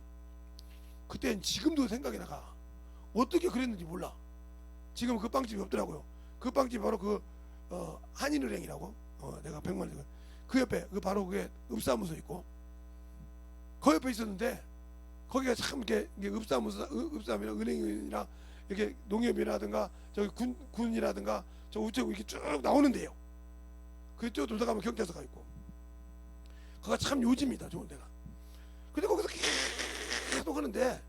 그땐 지금도 생각이 나가. 어떻게 그랬는지 몰라. 지금 그 빵집이 없더라고요. 그 빵집이 바로 그 한인은행이라고, 내가 100만 원, 그 옆에 그 바로 그게 읍사무소 있고, 그 옆에 있었는데, 거기가 참 이게 읍사무소나 은행이나 이렇게 농협이라든가 저기 군이라든가 저 우체국 이렇게 쭉 나오는데요. 그쪽 돌다 가면 경찰서가 있고, 거기가 참 요지입니다. 좋은 데가. 근데 거기서 계속 하는데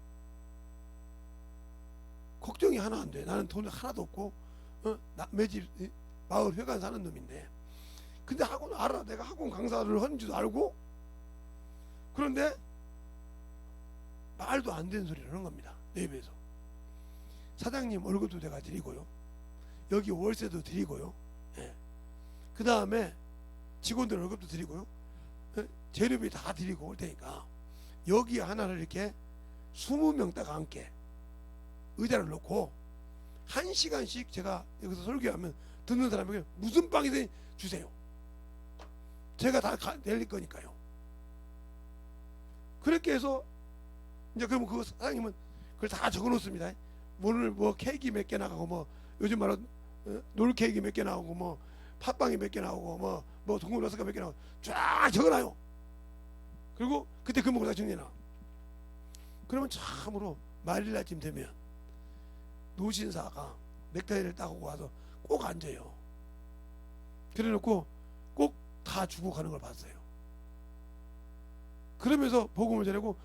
걱정이 하나 안 돼. 나는 돈 하나도 없고, 매집 마을 회관 사는 놈인데, 근데 학원 알아. 내가 학원 강사를 하는 줄도 알고. 그런데 말도 안 되는 소리를 하는 겁니다. 내 입에서. 사장님 월급도 내가 드리고요, 여기 월세도 드리고요, 예. 그 다음에 직원들 월급도 드리고요, 예. 재료비 다 드리고 올 테니까 여기 하나를 이렇게 20명 딱 앉게 의자를 놓고 1시간씩 제가 여기서 설교하면 듣는 사람에게 무슨 빵이든 주세요. 제가 다 내릴 거니까요. 그렇게 해서 이제 그러면 그 사장님은 그걸 다 적어 놓습니다. 오늘 뭐 케이크 몇 개 나가고, 뭐 요즘 말로 롤 케이크 몇 개 나오고, 뭐 팥빵이 몇 개 나오고, 뭐 동물 러스가 몇 개 나오고 쫙 적어놔요. 그리고 그때 금방 다 정리해놔. 그러면 참으로 말일날쯤 되면 노신사가 넥타이를 따고 와서 꼭 앉아요. 그래놓고 꼭 다 주고 가는 걸 봤어요. 그러면서 복음을 전하고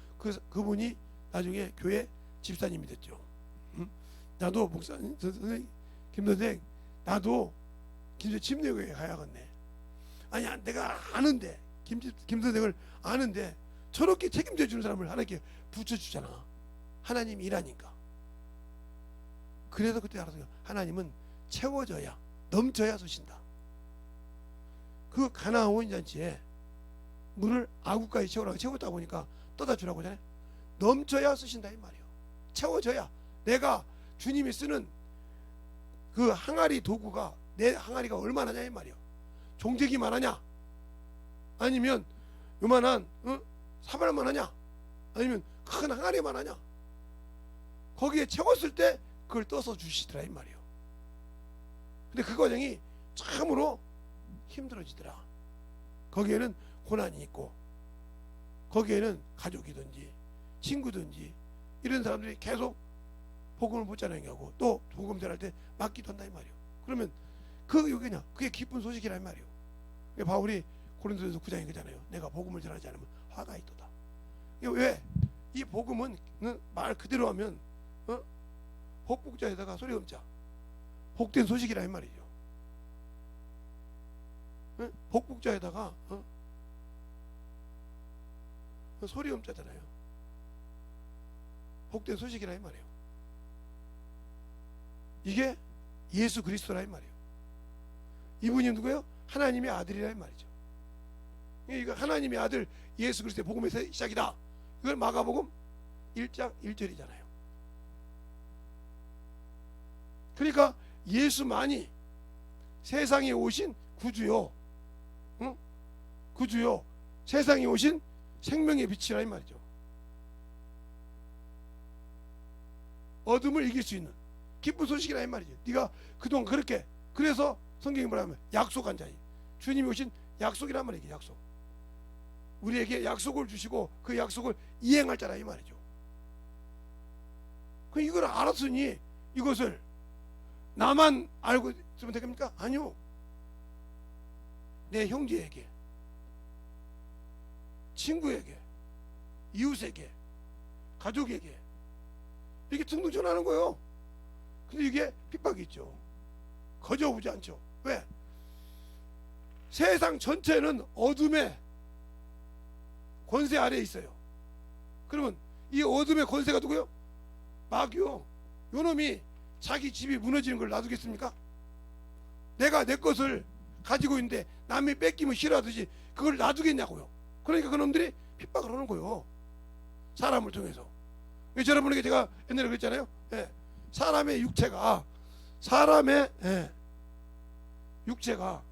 그분이 나중에 교회 집사님이 됐죠. 나도 목사님, 선생님, 김선생, 나도 침례교회 가야겠네. 아니야, 내가 아는데, 김선생을 아는데 저렇게 책임져 주는 사람을 하나님께 붙여주잖아. 하나님이 일하니까. 그래서 그때 알았어요. 하나님은 채워져야, 넘쳐야 쏘신다. 그 가나안 혼인잔치에 물을 아구까지 채우라고, 채웠다 보니까 떠다 주라고 하잖아요. 넘쳐야 쓰신다 이 말이에요. 채워져야. 내가 주님이 쓰는 그 항아리 도구가, 내 항아리가 얼마나냐 이 말이에요. 종재기만 하냐, 아니면 요만한 사발만 하냐, 아니면 큰 항아리만 하냐, 거기에 채웠을 때 그걸 떠서 주시더라 이 말이에요. 근데 그 과정이 참으로 힘들어지더라. 거기에는 고난이 있고, 거기에는 가족이든지 친구든지 이런 사람들이 계속 복음을 못 전하게 또 복음 전할 때 막기도 한다 이 말이에요. 그러면 그 요게냐, 그게 기쁜 소식이란 말이에요. 바울이 고린도전서 9장에 그잖아요. 내가 복음을 전하지 않으면 화가 있도다. 왜? 이 복음은 말 그대로 하면 복북자에다가 소리음자, 복된 소식이라 이 말이죠. 복북자에다가 소리음자잖아요. 복된 소식이라 이 말이에요. 이게 예수 그리스도라 이 말이에요. 이분이 누구예요? 하나님의 아들이라 이 말이죠. 이거 하나님의 아들 예수 그리스도의 복음에서 시작이다. 이걸 마가복음 1장 1절이잖아요. 그러니까 예수만이 세상에 오신 구주요, 구주요, 세상에 오신 생명의 빛이라 이 말이죠. 어둠을 이길 수 있는 기쁜 소식이라 이 말이죠. 네가 그동안 그렇게, 그래서 성경이 뭐라 하면 약속한 자이, 주님이 오신 약속이란 말이에요. 약속. 우리에게 약속을 주시고 그 약속을 이행할 자라 이 말이죠. 그 이걸 알았으니 이것을 나만 알고 있으면 되겠습니까? 아니요. 내 형제에게, 친구에게, 이웃에게, 가족에게 이렇게 등등 전하는 거예요. 근데 이게 핍박이 있죠. 거저오지 않죠. 왜? 세상 전체는 어둠의 권세 아래에 있어요. 그러면 이 어둠의 권세가 누구요? 마귀요. 요놈이 자기 집이 무너지는 걸 놔두겠습니까? 내가 내 것을 가지고 있는데 남이 뺏기면 싫어하듯이 그걸 놔두겠냐고요. 그러니까 그놈들이 핍박을 하는 거예요. 사람을 통해서. 여러분에게 제가 옛날에 그랬잖아요. 예. 사람의 육체가, 예. 육체가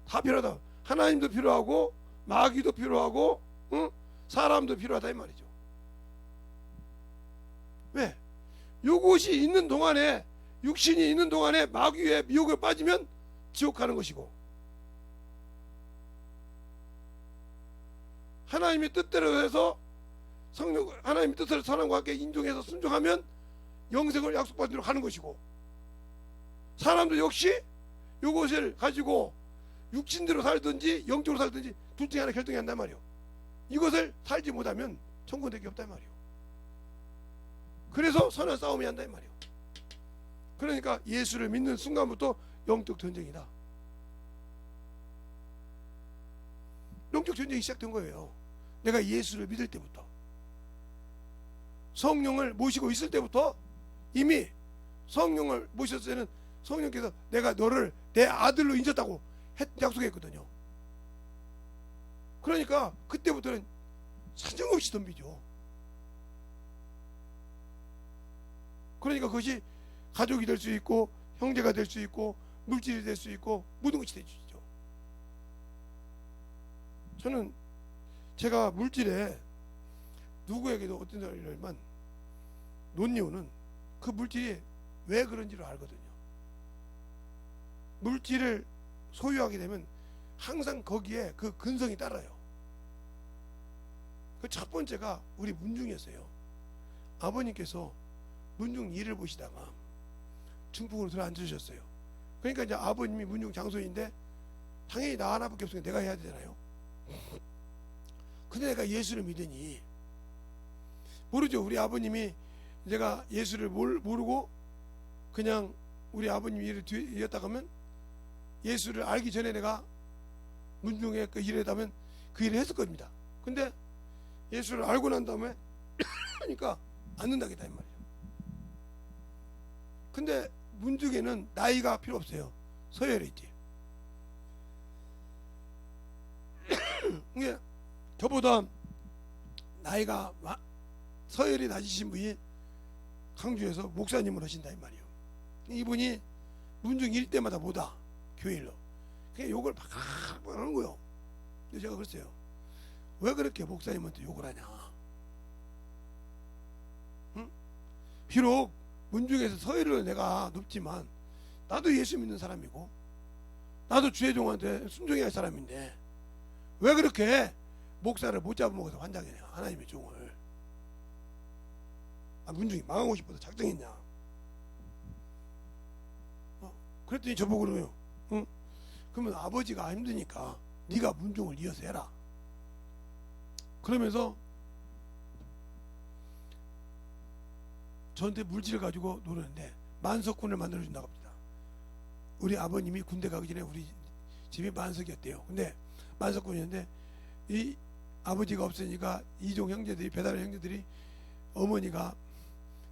다 필요하다. 하나님도 필요하고 마귀도 필요하고 사람도 필요하다 이 말이죠. 왜? 요것이 있는 동안에, 육신이 있는 동안에 마귀의 미혹에 빠지면 지옥 가는 것이고, 하나님의 뜻대로 해서 성령, 하나님의 뜻을 사랑과 함께 인정해서 순종하면 영생을 약속받은 대로 가는 것이고, 사람도 역시 요것을 가지고 육신대로 살든지 영적으로 살든지 둘 중에 하나 결정해야 한단 말이에요. 이것을 살지 못하면 천국 되기 없단 말이에요. 그래서 선한 싸움이 한다 이 말이에요. 그러니까 예수를 믿는 순간부터 영적 전쟁이다. 영적 전쟁이 시작된 거예요. 내가 예수를 믿을 때부터, 성령을 모시고 있을 때부터, 이미 성령을 모셨을 때는 성령께서 내가 너를 내 아들로 인쳤다고 약속했거든요. 그러니까 그때부터는 사정없이 덤비죠. 그러니까 그것이 가족이 될 수 있고 형제가 될 수 있고 물질이 될 수 있고 모든 것이 될 수 있죠. 저는 제가 물질에 누구에게도 어떤 일만 놓은 이유는 그 물질이 왜 그런지를 알거든요. 물질을 소유하게 되면 항상 거기에 그 근성이 따라요. 그 첫 번째가 우리 문중이었어요. 아버님께서 문중 일을 보시다가 중풍으로 들어앉으셨어요. 그러니까 이제 아버님이 문중 장소인데 당연히 나 하나밖에 없으니까 내가 해야 되잖아요. 근데 내가 예수를 믿으니, 모르죠. 우리 아버님이 내가 예수를 모르고 그냥 우리 아버님 일을 이었다 가면, 예수를 알기 전에 내가 문중에 그 일을 했다면 그 일을 했을 겁니다. 근데 예수를 알고 난 다음에 하니까 안 된다겠다 이 말이에요. 근데 문중에는 나이가 필요 없어요. 서열이 있지. 이게 저보다 나이가 서열이 낮으신 분이 강주에서 목사님을 하신다 이 말이에요. 이분이 문중 일 때마다 보다 교일로 그냥 욕을 막 하는 거예요. 근데 제가 그랬어요. 왜 그렇게 목사님한테 욕을 하냐? 응? 비록 문중에서 서열을 내가 높지만 나도 예수 믿는 사람이고 나도 주의 종한테 순종해야 할 사람인데 왜 그렇게 목사를 못 잡아먹어서 환장이냐? 하나님의 종을. 문중이 망하고 싶어서 작정했냐? 그랬더니 저보고 그래요. 응? 그러면 아버지가 힘드니까 네가 문중을 이어서 해라. 그러면서 저한테 물질을 가지고 노는데 만석군을 만들어준다고 합니다. 우리 아버님이 군대 가기 전에 우리 집이 만석이었대요. 근데 만석군이었는데 이 아버지가 없으니까 이종 형제들이, 배달의 형제들이, 어머니가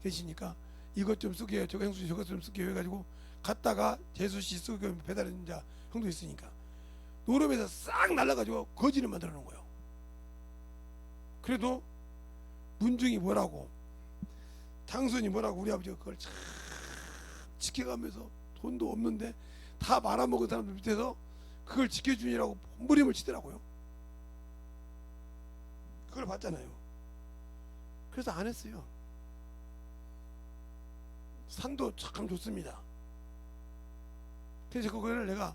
계시니까 이것 좀 쓰게, 저거 형수 저것 좀 쓰게 해가지고 갔다가 재수씨 쓰게 배달의 자 형도 있으니까 노름에서 싹 날라가지고 거지를 만들어 놓은 거예요. 그래도 문중이 뭐라고, 장순이 뭐라고 우리 아버지가 그걸 참 지켜가면서 돈도 없는데 다 말아먹은 사람들 밑에서 그걸 지켜주니라고 몸부림을 치더라고요. 그걸 봤잖아요. 그래서 안 했어요. 산도 참 좋습니다. 그래서 그거를 내가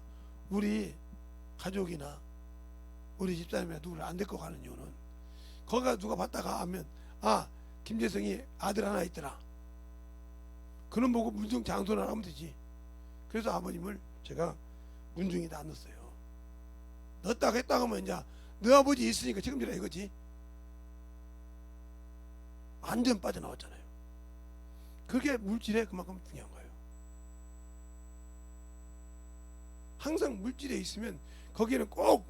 우리 가족이나 우리 집사람이나 누구를 안 데리고 가는 이유는, 거기가 누가 봤다가 하면 김재성이 아들 하나 있더라, 그놈 보고 문중 장소나 하면 되지. 그래서 아버님을 제가 문중에다 안 넣었어요. 넣었다가 했다가 하면 이제 너 아버지 있으니까 책임지라 이거지. 완전 빠져나왔잖아요. 그게 물질에 그만큼 중요한 거예요. 항상 물질에 있으면 거기는 꼭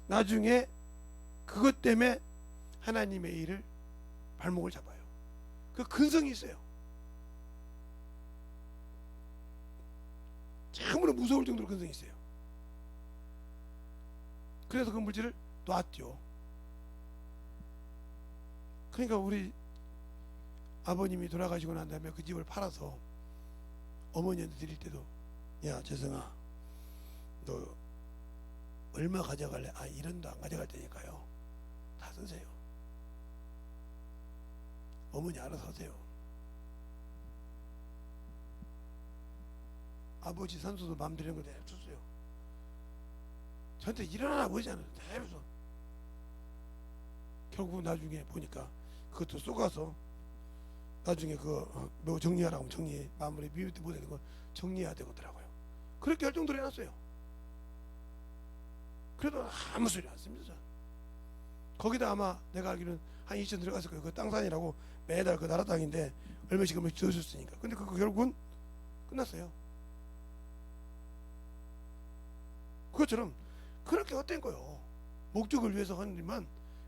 나중에 그것 때문에 하나님의 일을 발목을 잡아요. 그 근성이 있어요. 참으로 무서울 정도로 근성이 있어요. 그래서 그 물질을 놨죠. 그러니까 우리 아버님이 돌아가시고 난 다음에 그 집을 팔아서 어머니한테 드릴 때도, 야 재성아, 너 얼마 가져갈래? 아 1원도 안 가져갈 테니까요. 다 쓰세요. 어머니 알아서 하세요. 아버지 산소도 마음대로 한 거 내줬어요. 저한테 일어나라 보이잖아요. 대면서 결국 나중에 보니까 그것도 쏘가서 나중에 뭐 정리하라고 정리 마무리 미비도 못해야 되고 정리해야 되더라고요. 그렇게 할 정도로 해놨어요. 그래도 아무 소리 안 씁니다. 거기다 아마 내가 알기로는 한 2천 들어갔을 거예요. 그 땅산이라고 매달 그 나라 땅인데 얼마씩 지어줬으니까. 근데 그거 결국은 끝났어요. 그것처럼 그렇게 헛된 거요. 목적을 위해서 하는 일만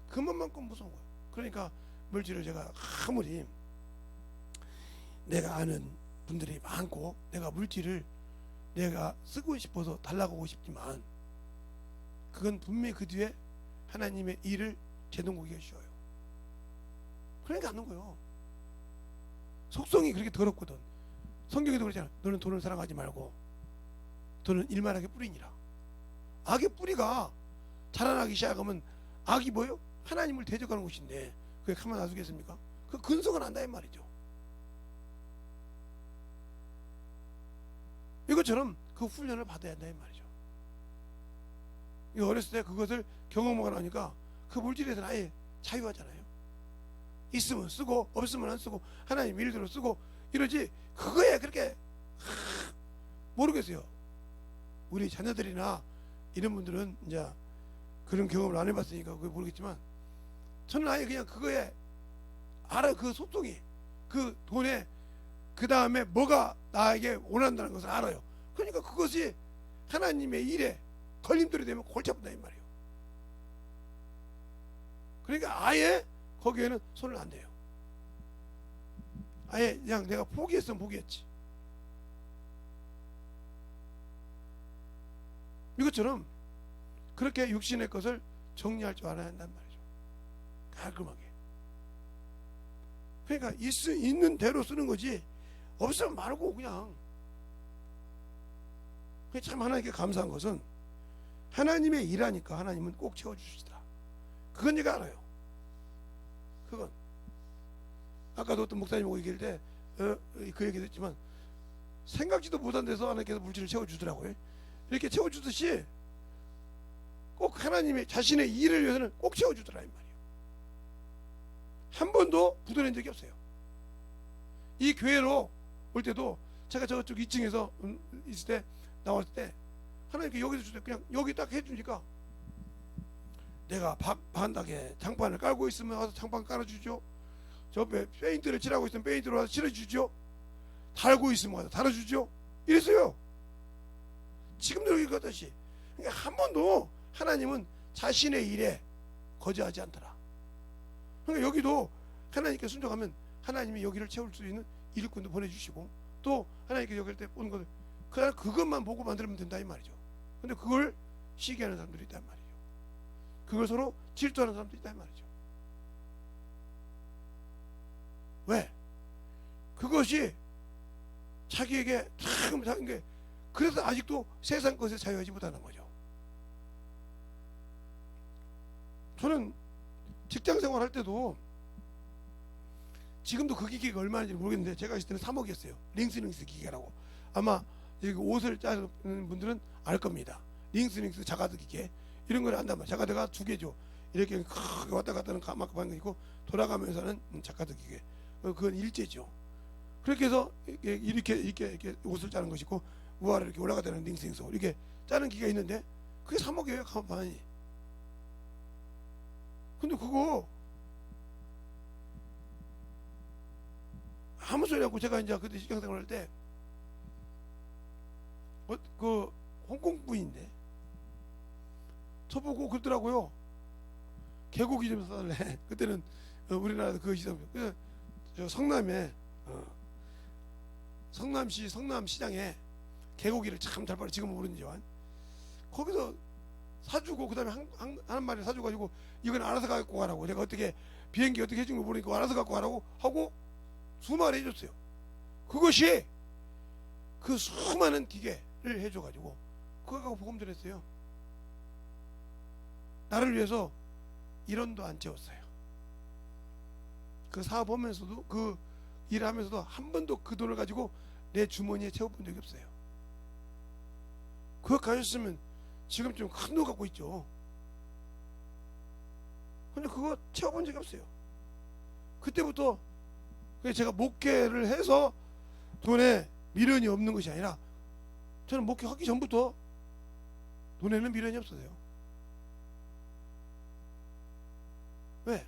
그만큼 무서운 거예요. 그러니까 물질을 제가 아무리 내가 아는 분들이 많고 내가 물질을 내가 쓰고 싶어서 달라고 하고 싶지만 그건 분명히 그 뒤에 하나님의 일을 제동하기가 쉬워요. 그러니까 안 거예요. 속성이 그렇게 더럽거든. 성경에도 그러잖아. 너는 돈을 사랑하지 말고 돈은 일만하게 뿌리니라. 악의 뿌리가 자라나기 시작하면 악이 뭐예요? 하나님을 대적하는 것인데 그게 가만 놔두겠습니까? 그 근성은 안다 이 말이죠. 이것처럼 그 훈련을 받아야 한다 이 말이죠. 어렸을 때 그것을 경험하고 나니까 그 물질에서는 아예 자유하잖아요. 있으면 쓰고 없으면 안 쓰고 하나님 일대로 쓰고 이러지. 그거에 그렇게 모르겠어요. 우리 자녀들이나 이런 분들은 이제 그런 경험을 안 해봤으니까 그게 모르겠지만 저는 아예 그냥 그거에 알아요. 그 소통이 그 돈에 그 다음에 뭐가 나에게 원한다는 것을 알아요. 그러니까 그것이 하나님의 일에 걸림돌이 되면 골치 아프다 이 말이에요. 그러니까 아예 거기에는 손을 안 대요. 아예 그냥 내가 포기했으면 포기했지. 이것처럼 그렇게 육신의 것을 정리할 줄 알아야 한단 말이죠. 깔끔하게. 그러니까 있는 대로 쓰는 거지 없으면 말고 그냥. 참 하나님께 감사한 것은 하나님의 일하니까 하나님은 꼭 채워주시더라. 그건 내가 알아요. 그건 아까도 어떤 목사님 얘기할 때 그 얘기도 했지만 생각지도 못한 데서 하나님께서 물질을 채워주더라고요. 이렇게 채워주듯이 꼭 하나님의 자신의 일을 위해서는 꼭 채워주더라 이 말이에요. 한 번도 부도낸 적이 없어요. 이 교회로 올 때도 제가 저쪽 2층에서 있을 때 나왔을 때 하나님께 여기서 주세요. 그냥 여기 딱 해주니까 내가 바닥에 장판을 깔고 있으면 와서 장판 깔아주죠. 저 페인트를 칠하고 있으면 페인트를 와서 칠해주죠. 달고 있으면 와서 달아주죠. 이랬어요. 지금도 여기 그렇듯이. 그러니까 한 번도 하나님은 자신의 일에 거절하지 않더라. 그러니까 여기도 하나님께 순종하면 하나님이 여기를 채울 수 있는 일꾼도 보내주시고 또 하나님께 여기 때 오는 것을 그것만 보고 만들면 된다 이 말이죠. 근데 그걸 시기하는 사람들이 있단 말이죠. 그걸 서로 질투하는 사람들이 있단 말이죠. 왜? 그것이 자기에게 참 작은 게 그래서 아직도 세상 것에 자유하지 못하는 거죠. 저는 직장 생활할 때도 지금도 그 기계가 얼마인지 모르겠는데 제가 있을 때는 3억이었어요. 링스링스 기계라고. 아마 여기 옷을 자르는 분들은 알 겁니다. 링스링스 자가드 기계 이런 걸 안단 말이야. 자가드가 두 개죠. 이렇게 크게 왔다 갔다 하는 가막한 거 있고 돌아가면서 하는 자가드 기계. 그건 일제죠. 그렇게 해서 이렇게 옷을 자르는 것이고 우아를 이렇게 올라가다는 링스링스 이렇게 자르는 기계가 있는데 그게 3억이에요. 가만히. 근데 그거 아무 소리 없고 제가 이제 그때 직장 생활할 때 그 홍콩 분인데 저보고 그러더라고요. 개고기 좀 사달래. 그때는 우리나라도 그거 시장 저 성남에 성남시 성남시장에 개고기를 참 잘 팔아. 지금은 모르지만 거기서 사주고 그다음에 한 마리 사줘 가지고 이건 알아서 갖고 가라고. 내가 어떻게 비행기 어떻게 해준 거 모르니까 알아서 갖고 가라고 하고 수마리 해줬어요. 그것이 그 수많은 기계를 해줘가지고 그거 갖고 복음 전했어요. 나를 위해서 1원도 안 채웠어요. 그 사업하면서도 그 일하면서도 한 번도 그 돈을 가지고 내 주머니에 채워본 적이 없어요. 그거 가졌으면 지금 좀 큰 돈 갖고 있죠. 근데 그거 채워본 적이 없어요. 그때부터 제가 목회를 해서 돈에 미련이 없는 것이 아니라 저는 목회하기 전부터 돈에는 미련이 없었어요. 왜?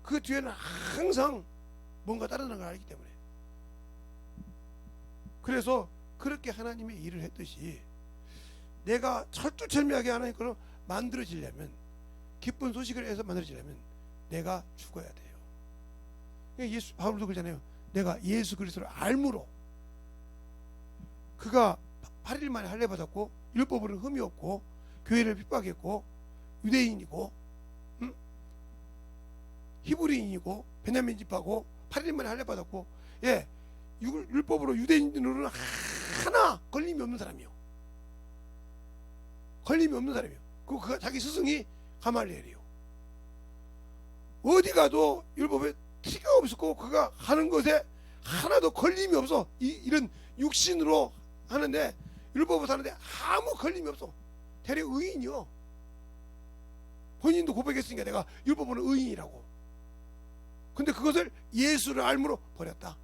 그 뒤에는 항상 뭔가 따르는 걸 알기 때문에. 그래서 그렇게 하나님의 일을 했듯이 내가 철두철미하게 하나님 걸 만들어지려면, 기쁜 소식을 해서 만들어지려면 내가 죽어야 돼요. 예수, 바울도 그러잖아요. 내가 예수 그리스도를 알므로, 그가 8일 만에 할례 받았고 율법으로는 흠이 없고 교회를 핍박했고 유대인이고 히브리인이고 베냐민 집하고 8일 만에 할례 받았고, 예, 율법으로 유대인으로는 하나 걸림이 없는 사람이요. 걸림이 없는 사람이요. 그가 자기 스승이 가말리엘이요. 어디 가도 율법에 티가 없었고 그가 하는 것에 하나도 걸림이 없어. 이런 육신으로 하는데, 율법을 하는데 아무 걸림이 없어. 대략 의인이요. 본인도 고백했으니까 내가 율법으로 의인이라고. 근데 그것을 예수를 알므로 버렸다.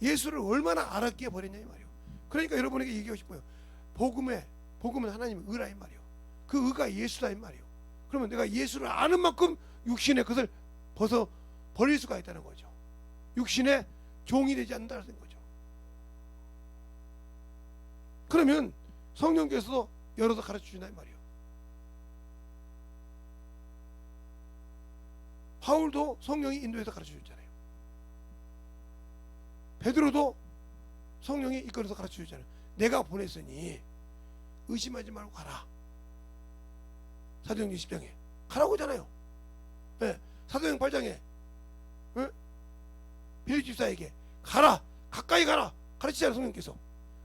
예수를 얼마나 알았기에 버렸냐 이 말이에요. 그러니까 여러분에게 얘기하고 싶어요. 복음은 하나님의 의라 이 말이에요. 그 의가 예수다 이 말이에요. 그러면 내가 예수를 아는 만큼 육신의 것을 벗어 버릴 수가 있다는 거죠. 육신의 종이 되지 않는다는 거죠. 그러면 성령께서도 열어서 가르쳐 주나 이 말이에요. 바울도 성령이 인도해서 가르쳐 줬잖아요. 베드로도 성령이 이끌어서 가르쳐 줬잖아요. 내가 보냈으니 의심하지 말고 가라. 사도행전 10장에 가라고 하잖아요. 네. 사도행전 8장에 빌립 집사에게 가라, 가까이 가라 가르치잖아요. 성령께서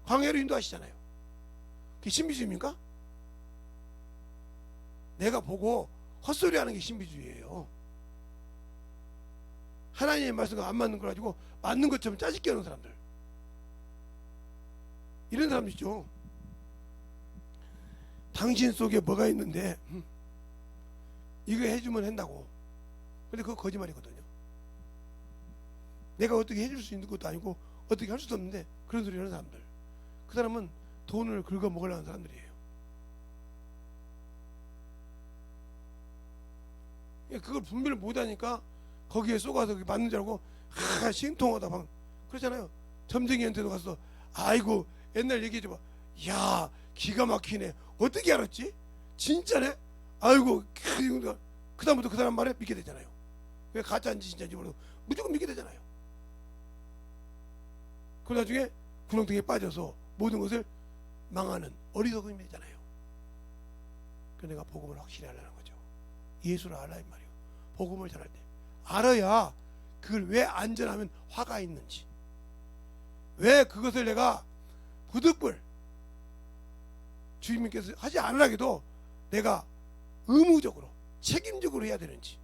광야로 인도하시잖아요. 그게 신비주의입니까? 내가 보고 헛소리하는 게 신비주의예요. 하나님의 말씀과 안 맞는 걸 가지고 맞는 것처럼 짜증게 하는 사람들, 이런 사람들 있죠. 당신 속에 뭐가 있는데 이거 해주면 한다고. 근데 그거 거짓말이거든요. 내가 어떻게 해줄 수 있는 것도 아니고 어떻게 할 수도 없는데 그런 소리 하는 사람들, 그 사람은 돈을 긁어 먹으려는 사람들이에요. 그걸 분별을 못하니까 거기에 쏘가서 맞는 줄 알고 심통하다 방 그러잖아요. 점쟁이한테도 가서 아이고 옛날 얘기해줘봐. 야 기가 막히네. 어떻게 알았지? 진짜네? 아이고 그 다음부터 그 사람 말에 믿게 되잖아요. 왜 가짜인지 진짜인지 모르고 무조건 믿게 되잖아요. 그 나중에 구렁텅이에 빠져서 모든 것을 망하는 어리석음이 되잖아요. 그래서 내가 복음을 확실히 하려는 거죠. 예수를 알라 이 말이에요. 복음을 전할 때 알아야 그걸 왜 안전하면 화가 있는지, 왜 그것을 내가 부득불 주님께서 하지 않으라기도 내가 의무적으로 책임적으로 해야 되는지,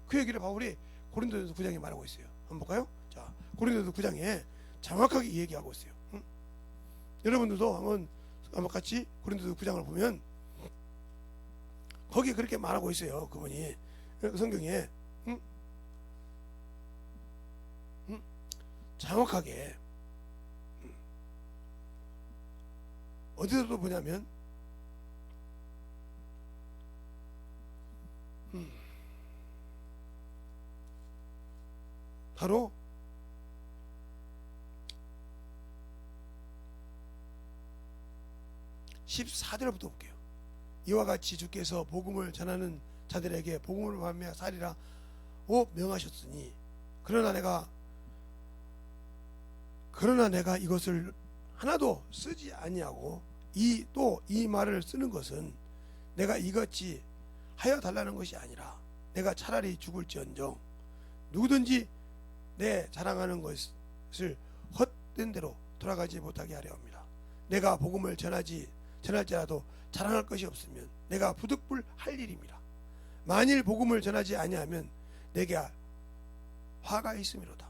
그 얘기를 바울이 고린도전서 9장에 말하고 있어요. 한번 볼까요? 자, 고린도전서 9장에 정확하게 얘기하고 있어요. 여러분들도 한번 같이 고린도전서 9장을 보면 거기에 그렇게 말하고 있어요. 그분이 성경에 정확하게 어디서도 보냐면 바로 14절부터 볼게요. 이와 같이 주께서 복음을 전하는 자들에게 복음을 말미암아 살리라 오 명하셨으니 그러나 내가 이것을 하나도 쓰지 아니하고 이 말을 쓰는 것은 내가 이같이 하여 달라는 것이 아니라 내가 차라리 죽을지언정 누구든지 내 자랑하는 것을 헛된 대로 돌아가지 못하게 하려 합니다. 내가 복음을 전할지라도 자랑할 것이 없으면 내가 부득불할 일입니다. 만일 복음을 전하지 아니하면 내게 화가 있음이로다.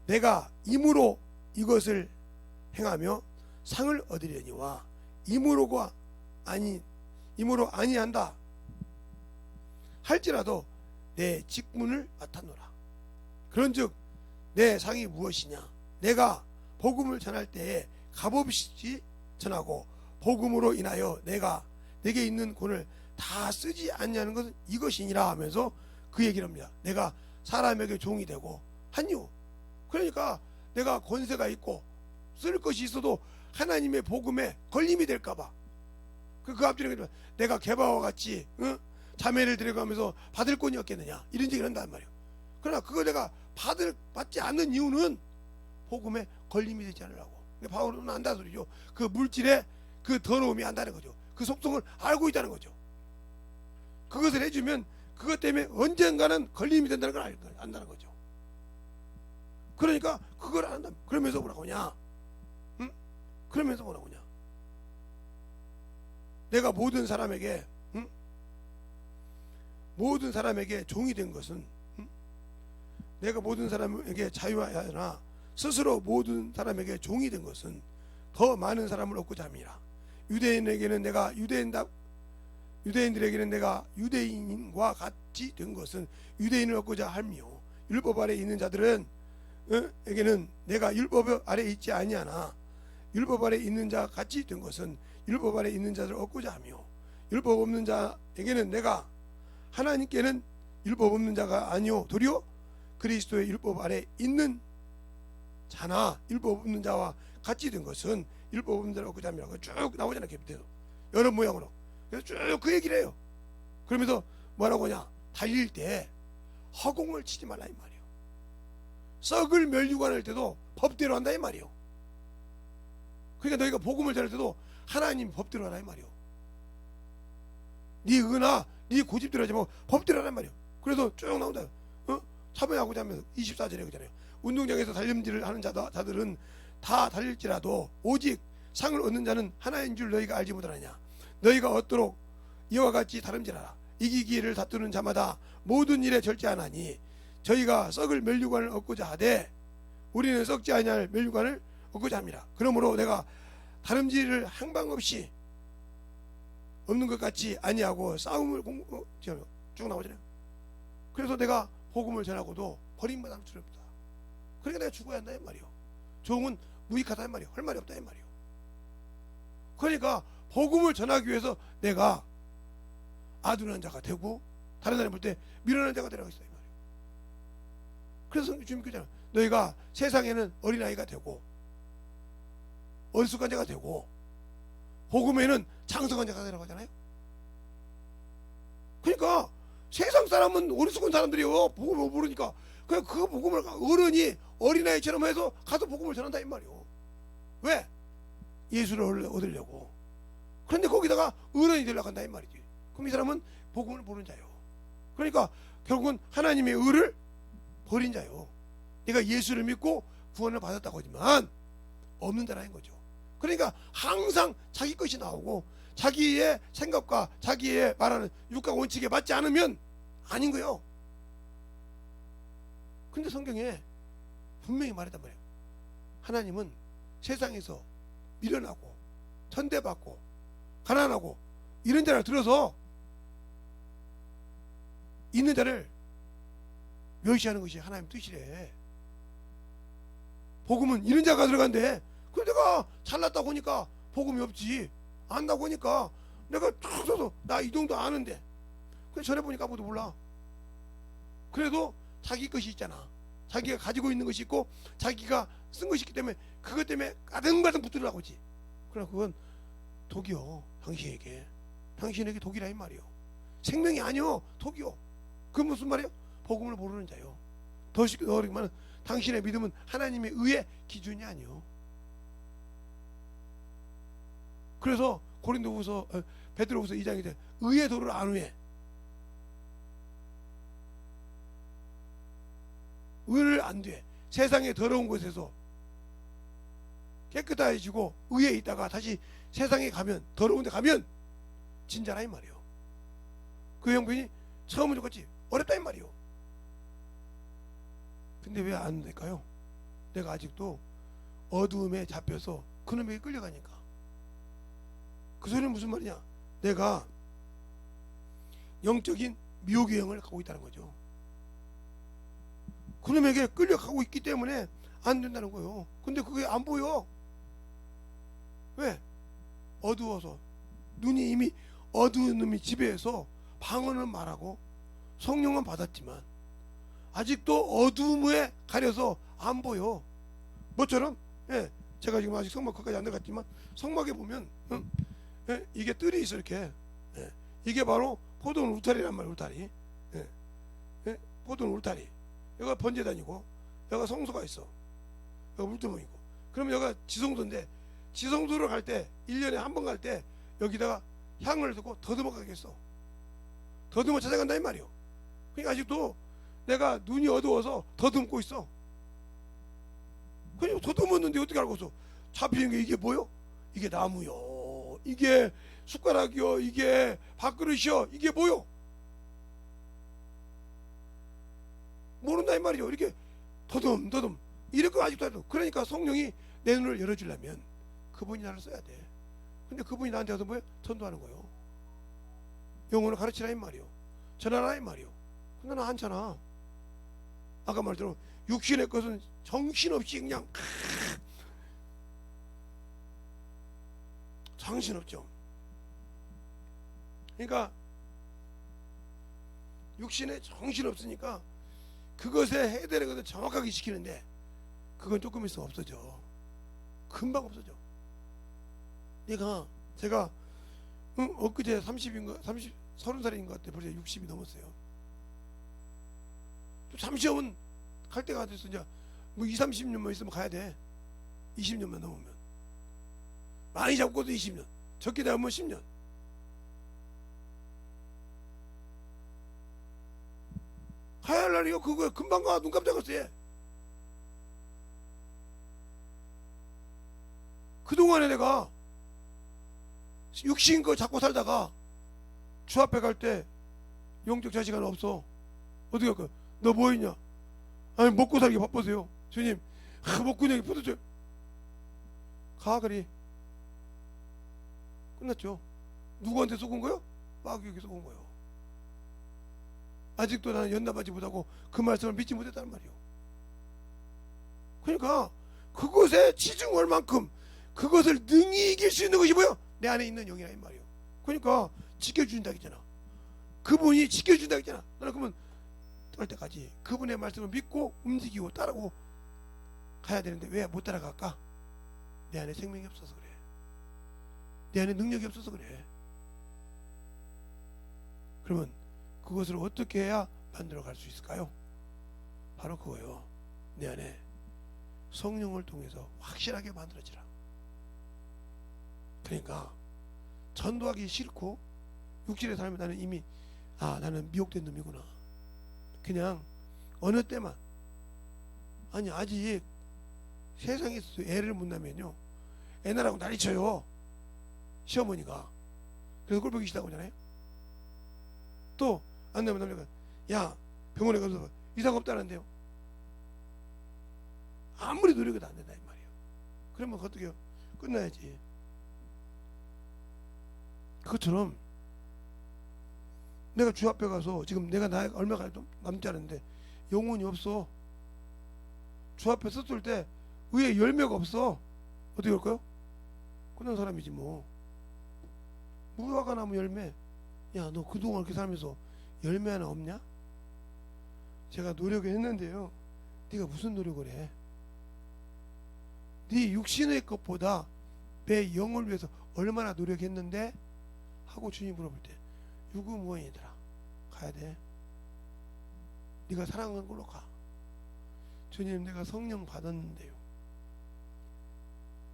내가 임으로 이것을 행하며 상을 얻으려니와 임으로 아니한다 할지라도 내 직분을 맡았노라. 그런즉 내 상이 무엇이냐? 내가 복음을 전할 때에 값없이 전하고 복음으로 인하여 내게 있는 권을 다 쓰지 않냐는 것은 이것이니라 하면서 그 얘기를 합니다. 내가 사람에게 종이 되고 한유. 그러니까 내가 권세가 있고 쓸 것이 있어도 하나님의 복음에 걸림이 될까봐 그 앞뒤로 내가 개바와 같이 자매를 데려가면서 받을 권이 없겠느냐 이런 얘기를 한단 말이에요. 그러나 그거 내가 받지 않는 이유는 복음에 걸림이 되지 않으려고. 바울은 안다는 소리죠. 그 물질에 그 더러움이 안다는 거죠. 그 속성을 알고 있다는 거죠. 그것을 해주면 그것 때문에 언젠가는 걸림이 된다는 걸 안다는 거죠. 그러니까 그걸 안 한다. 그러면서 뭐라고 하냐? 그러면서 뭐라고 하냐? 내가 모든 사람에게 종이 된 것은 내가 모든 사람에게 자유하여나 스스로 모든 사람에게 종이 된 것은 더 많은 사람을 얻고자 함이라. 유대인들에게는 내가 유대인과 같이 된 것은 유대인을 얻고자 함이요 율법 아래 있는 자들은 에게는 내가 율법 아래 있지 아니하나 율법 아래 있는 자 같이 된 것은 율법 아래 있는 자들을 얻고자 하며 율법 없는 자에게는 내가 하나님께는 율법 없는 자가 아니요 도리어 그리스도의 율법 아래 있는 자나 율법 없는 자와 같이 된 것은 율법 없는 자를 얻고자 함이라고 쭉 나오잖아요. 계속해서 여러 모양으로. 그래서 쭉 그 얘기를 해요. 그러면서 뭐라고 하냐? 달릴 때 허공을 치지 말라 이 말이에요. 썩을 멸류관할 때도 법대로 한다 이 말이에요. 그러니까 너희가 복음을 전할 때도 하나님 법대로 하라 이 말이에요. 네 은하, 네 고집대로 하지 말고 법대로 하라 이 말이에요. 그래서 쭉 나온다. 참여하고자 하면서 24절에 그러잖아요. 운동장에서 달림질을 하는 자들은 다 달릴지라도 오직 상을 얻는 자는 하나인 줄 너희가 알지 못하느냐. 너희가 얻도록 이와 같이 다름질하라. 이기기를 다투는 자마다 모든 일에 절제하나니 저희가 썩을 멸류관을 얻고자 하되 우리는 썩지 아니할 멸류관을 얻고자 합니다. 그러므로 내가 다름질을 항방 없이 없는 것 같이 아니하고 싸움을 쭉 나오잖아요. 그래서 내가 복음을 전하고도 버림받을 줄 없다. 그러니까 내가 죽어야 한다 이 말이에요. 종은 무익하다 이 말이에요. 할 말이 없다 이 말이에요. 그러니까 복음을 전하기 위해서 내가 아둔한 자가 되고 다른 사람이 볼 때 미련한 자가 되라고 했어요 이 말이에요. 그래서 주님께서는 너희가 세상에는 어린아이가 되고 어리숙한 자가 되고 복음에는 장성한 자가 되라고 하잖아요. 그러니까 세상 사람은 어리숙한 사람들이요. 복음을 모르니까 그냥 그 복음을 어른이 어린아이처럼 해서 가서 복음을 전한다 이 말이에요. 왜? 예수를 얻으려고. 그런데 거기다가 어른이 되려고 한다 이 말이지. 그럼 이 사람은 복음을 모르는 자요. 그러니까 결국은 하나님의 의를 버린 자요. 내가 예수를 믿고 구원을 받았다고 하지만 없는 자라는 거죠. 그러니까 항상 자기 것이 나오고 자기의 생각과 자기의 말하는 육각 원칙에 맞지 않으면 아닌 거예요. 근데 성경에 분명히 말했단 말이에요. 하나님은 세상에서 미련하고 천대받고 가난하고 이런 자를 들어서 있는 자를 멸시하는 것이 하나님 뜻이래. 복음은 이런 자가 들어간대. 그래 내가 잘났다고 하니까 복음이 없지. 안다고 하니까 내가 툭 서서 나 이 정도 아는데 그래 전해보니까 아무도 몰라. 그래도 자기 것이 있잖아. 자기가 가지고 있는 것이 있고 자기가 쓴 것이 있기 때문에 그것 때문에 가등가등 붙들으라고 하지. 그러나 그건 독이요. 당신에게 독이라 이 말이요. 생명이 아니요. 독이요. 그건 무슨 말이에요? 복음을 모르는 자요. 더 쉽게 말하면 당신의 믿음은 하나님의 의의 기준이 아니요. 그래서 베드로후서 2장에 돼 의의 도를 안 해. 의를 안 돼. 세상의 더러운 곳에서 깨끗해지고 의에 있다가 다시 세상에 가면, 더러운 데 가면 진짜라 이 말이요. 그 형편이 처음은 좋겠지 어렵다 이 말이요. 근데 왜 안 될까요? 내가 아직도 어두움에 잡혀서 그놈에게 끌려가니까. 그 소리는 무슨 말이냐? 내가 영적인 미혹의 영을 갖고 있다는 거죠. 그놈에게 끌려가고 있기 때문에 안 된다는 거예요. 근데 그게 안 보여. 왜? 어두워서. 눈이 이미 어두운 놈이 지배해서 방언은 말하고 성령은 받았지만 아직도 어두움에 가려서 안 보여. 뭐처럼? 예, 제가 지금 아직 성막까지 안 들어갔지만 성막에 보면 예, 이게 뜰이 있어 이렇게. 예, 이게 바로 포도원 울타리란 말이에요. 울타리. 예, 예, 포도원 울타리. 여기가 번제단이고 여기가 성소가 있어. 여기가 물두멍이고. 그러면 여기가 지성소인데 지성소를 갈 때 1년에 한 번 갈 때 여기다가 향을 두고 더듬어 가겠어. 더듬어 찾아간다 이 말이요. 그러니까 아직도 내가 눈이 어두워서 더듬고 있어. 그냥 더듬었는데 어떻게 알고서 잡히는 게 이게 뭐요? 이게 나무요. 이게 숟가락이요. 이게 밥그릇이요. 이게 뭐요? 모른다 이 말이요. 이렇게 더듬 이럴 거 아직도 해도. 그러니까 성령이 내 눈을 열어주려면 그분이 나를 써야 돼. 근데 그분이 나한테 와서 뭐예요? 전도하는 거예요. 영혼을 가르치라 이 말이요. 전하라 이 말이요. 근데 나 않잖아. 아까 말대로 육신의 것은 정신없이 그냥 정신없죠. 그러니까 육신에 정신없으니까 그것에 해야 되는 것을 정확하게 시키는데 그건 조금 있으면 없어져. 금방 없어져. 제가 엊그제 30살인 것 같아. 벌써 60이 넘었어요. 또 잠시 오면 갈 때가 됐어. 이제 뭐 20, 30년만 있으면 가야 돼. 20년만 넘으면. 많이 잡고도 20년. 적게 잡으면 10년. 가야 할 날이요. 그거 금방 가. 눈 깜짝했어. 얘. 그동안에 내가 육신 거 잡고 살다가 주 앞에 갈 때 영적 자식은 없어. 어떻게 할까? 너 뭐 있냐? 아니 먹고 살기 바쁘세요. 주님 먹고 내기 부서져. 가 그리. 끝났죠. 누구한테 속은 거요? 마귀에게 속은 거요. 아직도 나는 연답하지 못하고 그 말씀을 믿지 못했다는 말이요. 그러니까 그것에 치중할 만큼 그것을 능히 이길 수 있는 것이 뭐야? 내 안에 있는 영이라 이 말이요. 그러니까 지켜준다 했잖아. 그분이 지켜준다 했잖아. 나는 그러면 할 때까지 그분의 말씀을 믿고 움직이고 따르고 가야 되는데 왜 못 따라갈까? 내 안에 생명이 없어서 그래. 내 안에 능력이 없어서 그래. 그러면 그것을 어떻게 해야 만들어 갈 수 있을까요? 바로 그거요. 내 안에 성령을 통해서 확실하게 만들어지라. 그러니까 전도하기 싫고 육신의 삶에 나는 이미 나는 미혹된 놈이구나. 그냥 어느 때만 아니 아직 세상에서 애를 못 낳으면요 애 낳으라고 난리쳐요. 시어머니가. 그래서 꼴보기 싫다고 하잖아요. 또 안 낳으면 남자가 야 병원에 가서 이상 없다는데요. 아무리 노력해도 안 된다 이 말이에요. 그러면 어떻게 해요? 끝나야지. 그것처럼 내가 주 앞에 가서 지금 내가 얼마가 남지 않은데 영혼이 없어. 주 앞에 섰을 때 위에 열매가 없어. 어떻게 할까요? 끝난 사람이지 뭐. 무화과 나무 열매. 야 너 그동안 이렇게 살면서 열매 하나 없냐? 제가 노력을 했는데요. 네가 무슨 노력을 해? 네 육신의 것보다 내 영을 위해서 얼마나 노력했는데? 하고 주님 물어볼 때 유구무원이더라. 가야 돼. 네가 사랑하는 걸로 가. 주님 내가 성령 받았는데요.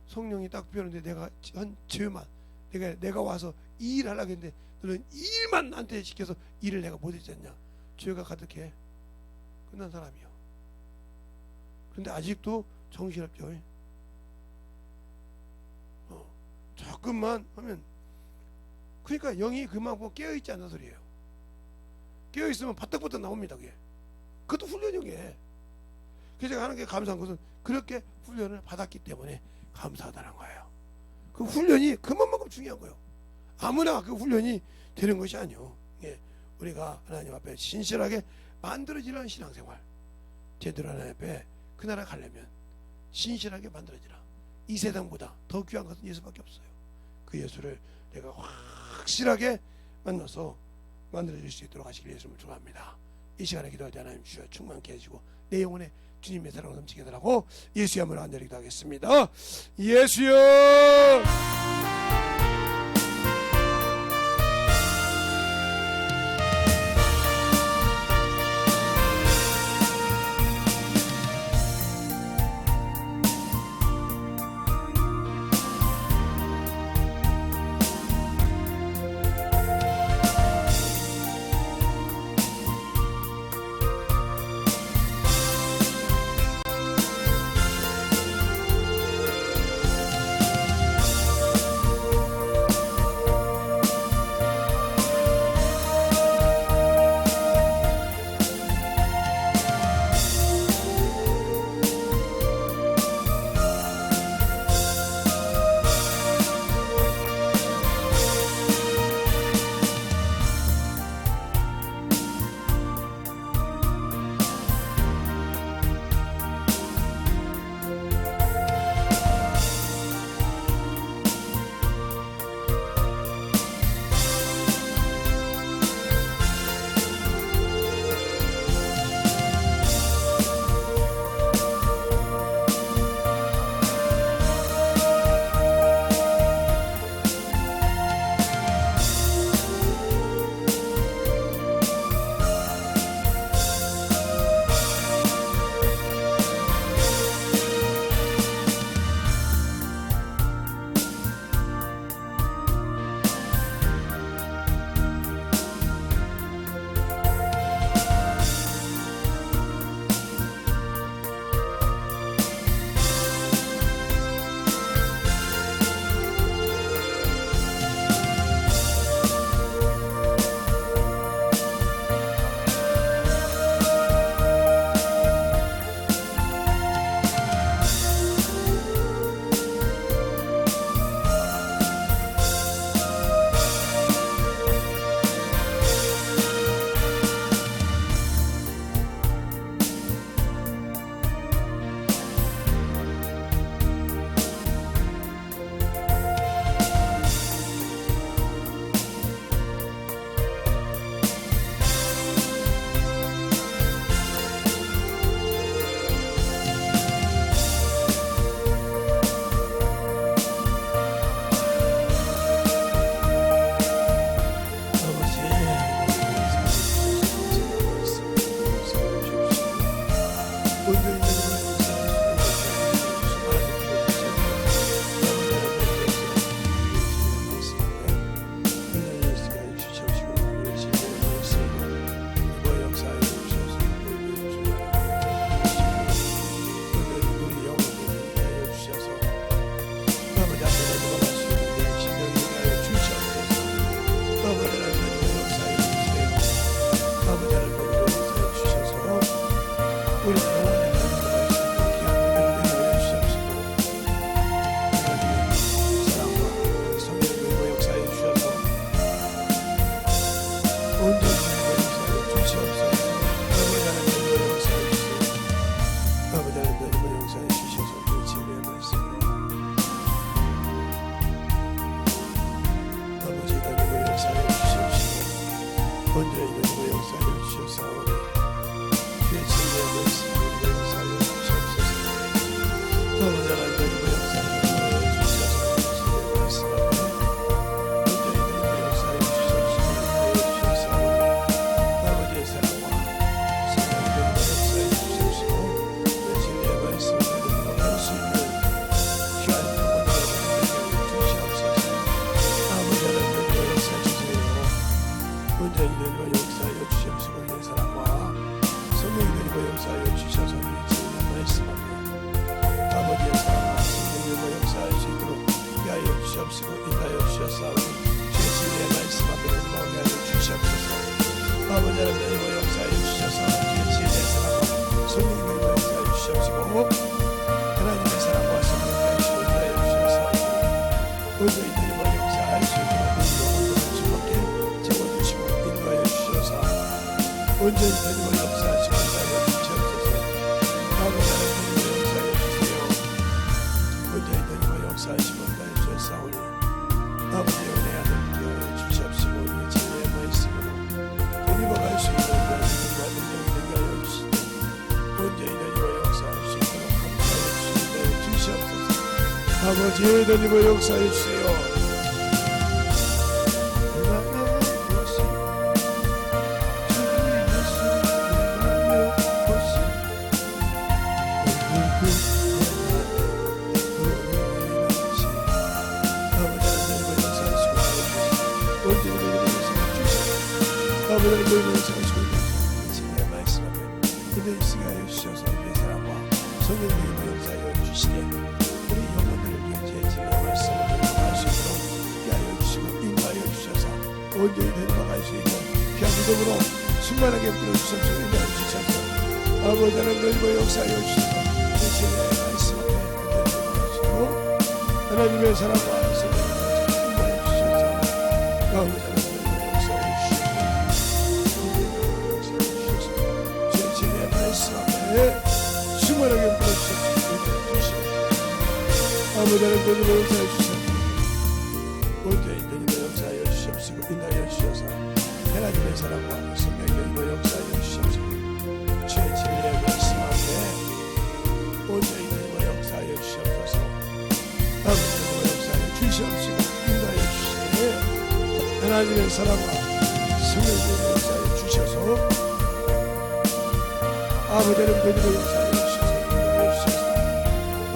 성령이 딱 비었는데 내가 한 죄만 내가 와서 이 일 하려고 했는데 너는 이 일만 나한테 시켜서 일을 내가 못했지 않냐. 죄가 가득해. 끝난 사람이요. 그런데 아직도 정신없죠. 조금만 하면, 그러니까 영이 그만큼 깨어있지 않는 소리예요. 깨어있으면 바닥바닥 나옵니다. 그게. 그것도 훈련이게. 그래서 제가 하는 게 감사한 것은 그렇게 훈련을 받았기 때문에 감사하다는 거예요. 그 훈련이 그만큼 중요한 거예요. 아무나 그 훈련이 되는 것이 아니요. 예, 우리가 하나님 앞에 신실하게 만들어지는 신앙생활, 제대로 하나님 앞에 그 나라 가려면 신실하게 만들어지라. 이 세상보다 더 귀한 것은 예수밖에 없어요. 그 예수를 내가 확실하게 만나서 만들어질 수 있도록 하시길 예수님을 축원합니다. 이 시간에 기도할 때 하나님 주여 충만케 해주고 내 영혼에 주님의 사랑을 넘치게 해달라고 예수의 이름으로 간절히 기도하겠습니다. 예수여. 온전히 되리고 역사할 수 있도록 우리 영혼들을 주님께 채워주시고 인도하여 주셔서 온전히 되리고 역사하시고 인도하여 주시옵소서. 아버지 하나님 역사하여 주세요. 온전히 되리고 역사하시고 인도하여 주셨사오니 아버지의 은혜 아들 기억하여 주시옵시고 이 진리의 말씀으로 되리고 갈 수 있는 하나님과 능력이 되게 하여 주시되 온전히 되리고 역사할 수 있도록 감사하여 주시옵소서. 아버지 되리고 역사해 주세요. 아버지를 보이는 역사하시고 진리의 말씀 앞에 그대 있으게 하여 주셔서 우리의 사랑과 성령님의 역사하여 주시되 우리 영혼들을 위해 진리의 말씀을 들어갈 수 있도록 하여 주시고 인도하여 주셔서 온전히 되돌아갈 수 있는 귀한 믿음으로 충만하게 부어주셔서 인도하여 주셔서 아버지 하나님의 역사하여 주셔서 그 진리의 말씀 앞에 그대 들어가시고 하나님의 사랑과 성령님의 인도하여 주셔서 아버지 충만하게 불러주시옵소서. 아버지 하나님 역사해 주시옵소서. 온전히 되리고 역사하여 주시옵시고 인도하여 주셔서 하나님의 사랑과 성령의 역사하여 주시옵소서. 주의 진리의 말씀 앞에 온전히 되리고 역사하여 주시옵소서. 아버지 하나님 역사하여 주시옵시고 인도하여 주시되 하나님의 사랑과 성령의 역사하여 주셔서 아버지 하나님 되리고 역사하여 주셔서 인도하여 주셔서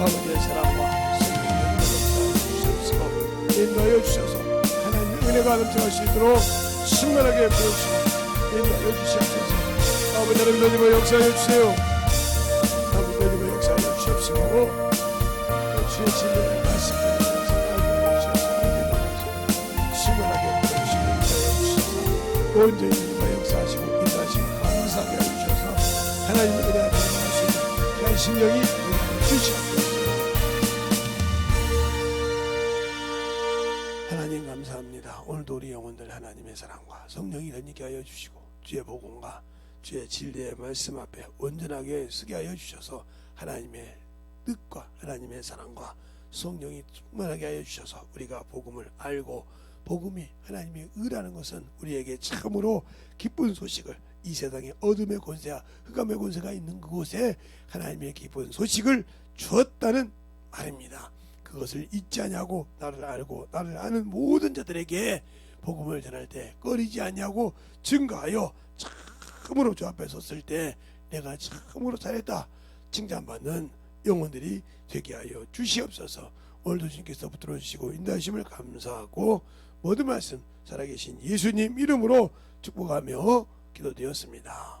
아버지의 사랑과 성령의 역사하여 주시옵시고 인도하여 주셔서 하나님의 은혜가 넘쳐갈 수 있도록 충만하게 부어주시고 인도하여 주시옵소서. 아버지 하나님 되리고 역사하여 주세요. 아버지 되리고 역사하여 주시옵시고 주의 진리의 말씀을 인도하여 주셔서 충만하게 부어주시고 인도하여 주셔서 온전히 되리고 역사하시고 인도하시고 감사하게 하여 주셔서 하나님의 은혜가 들어갈 수 있는 귀한 심령이 주시옵소서. 하나님 감사합니다. 오늘도 우리 영혼들 하나님의 사랑과 성령이 넘치게 하여 주시고 주의 복음과 주의 진리의 말씀 앞에 온전하게 서게 하여 주셔서 하나님의 뜻과 하나님의 사랑과 성령이 충만하게 하여 주셔서 우리가 복음을 알고 복음이 하나님의 의라는 것은 우리에게 참으로 기쁜 소식을 이 세상에 어둠의 권세와 흑암의 권세가 있는 그곳에 하나님의 기쁜 소식을 주었다는 말입니다. 그것을 잊지 아니하고 나를 알고 나를 아는 모든 자들에게 복음을 전할 때 꺼리지 아니하고 증거하여 참으로 주 앞에 섰을 때 내가 참으로 잘했다 칭찬받는 영혼들이 되게 하여 주시옵소서. 오늘도 주님께서 붙들어 주시고 인도하심을 감사하고 모든 말씀 살아계신 예수님 이름으로 축복하며 기도되었습니다.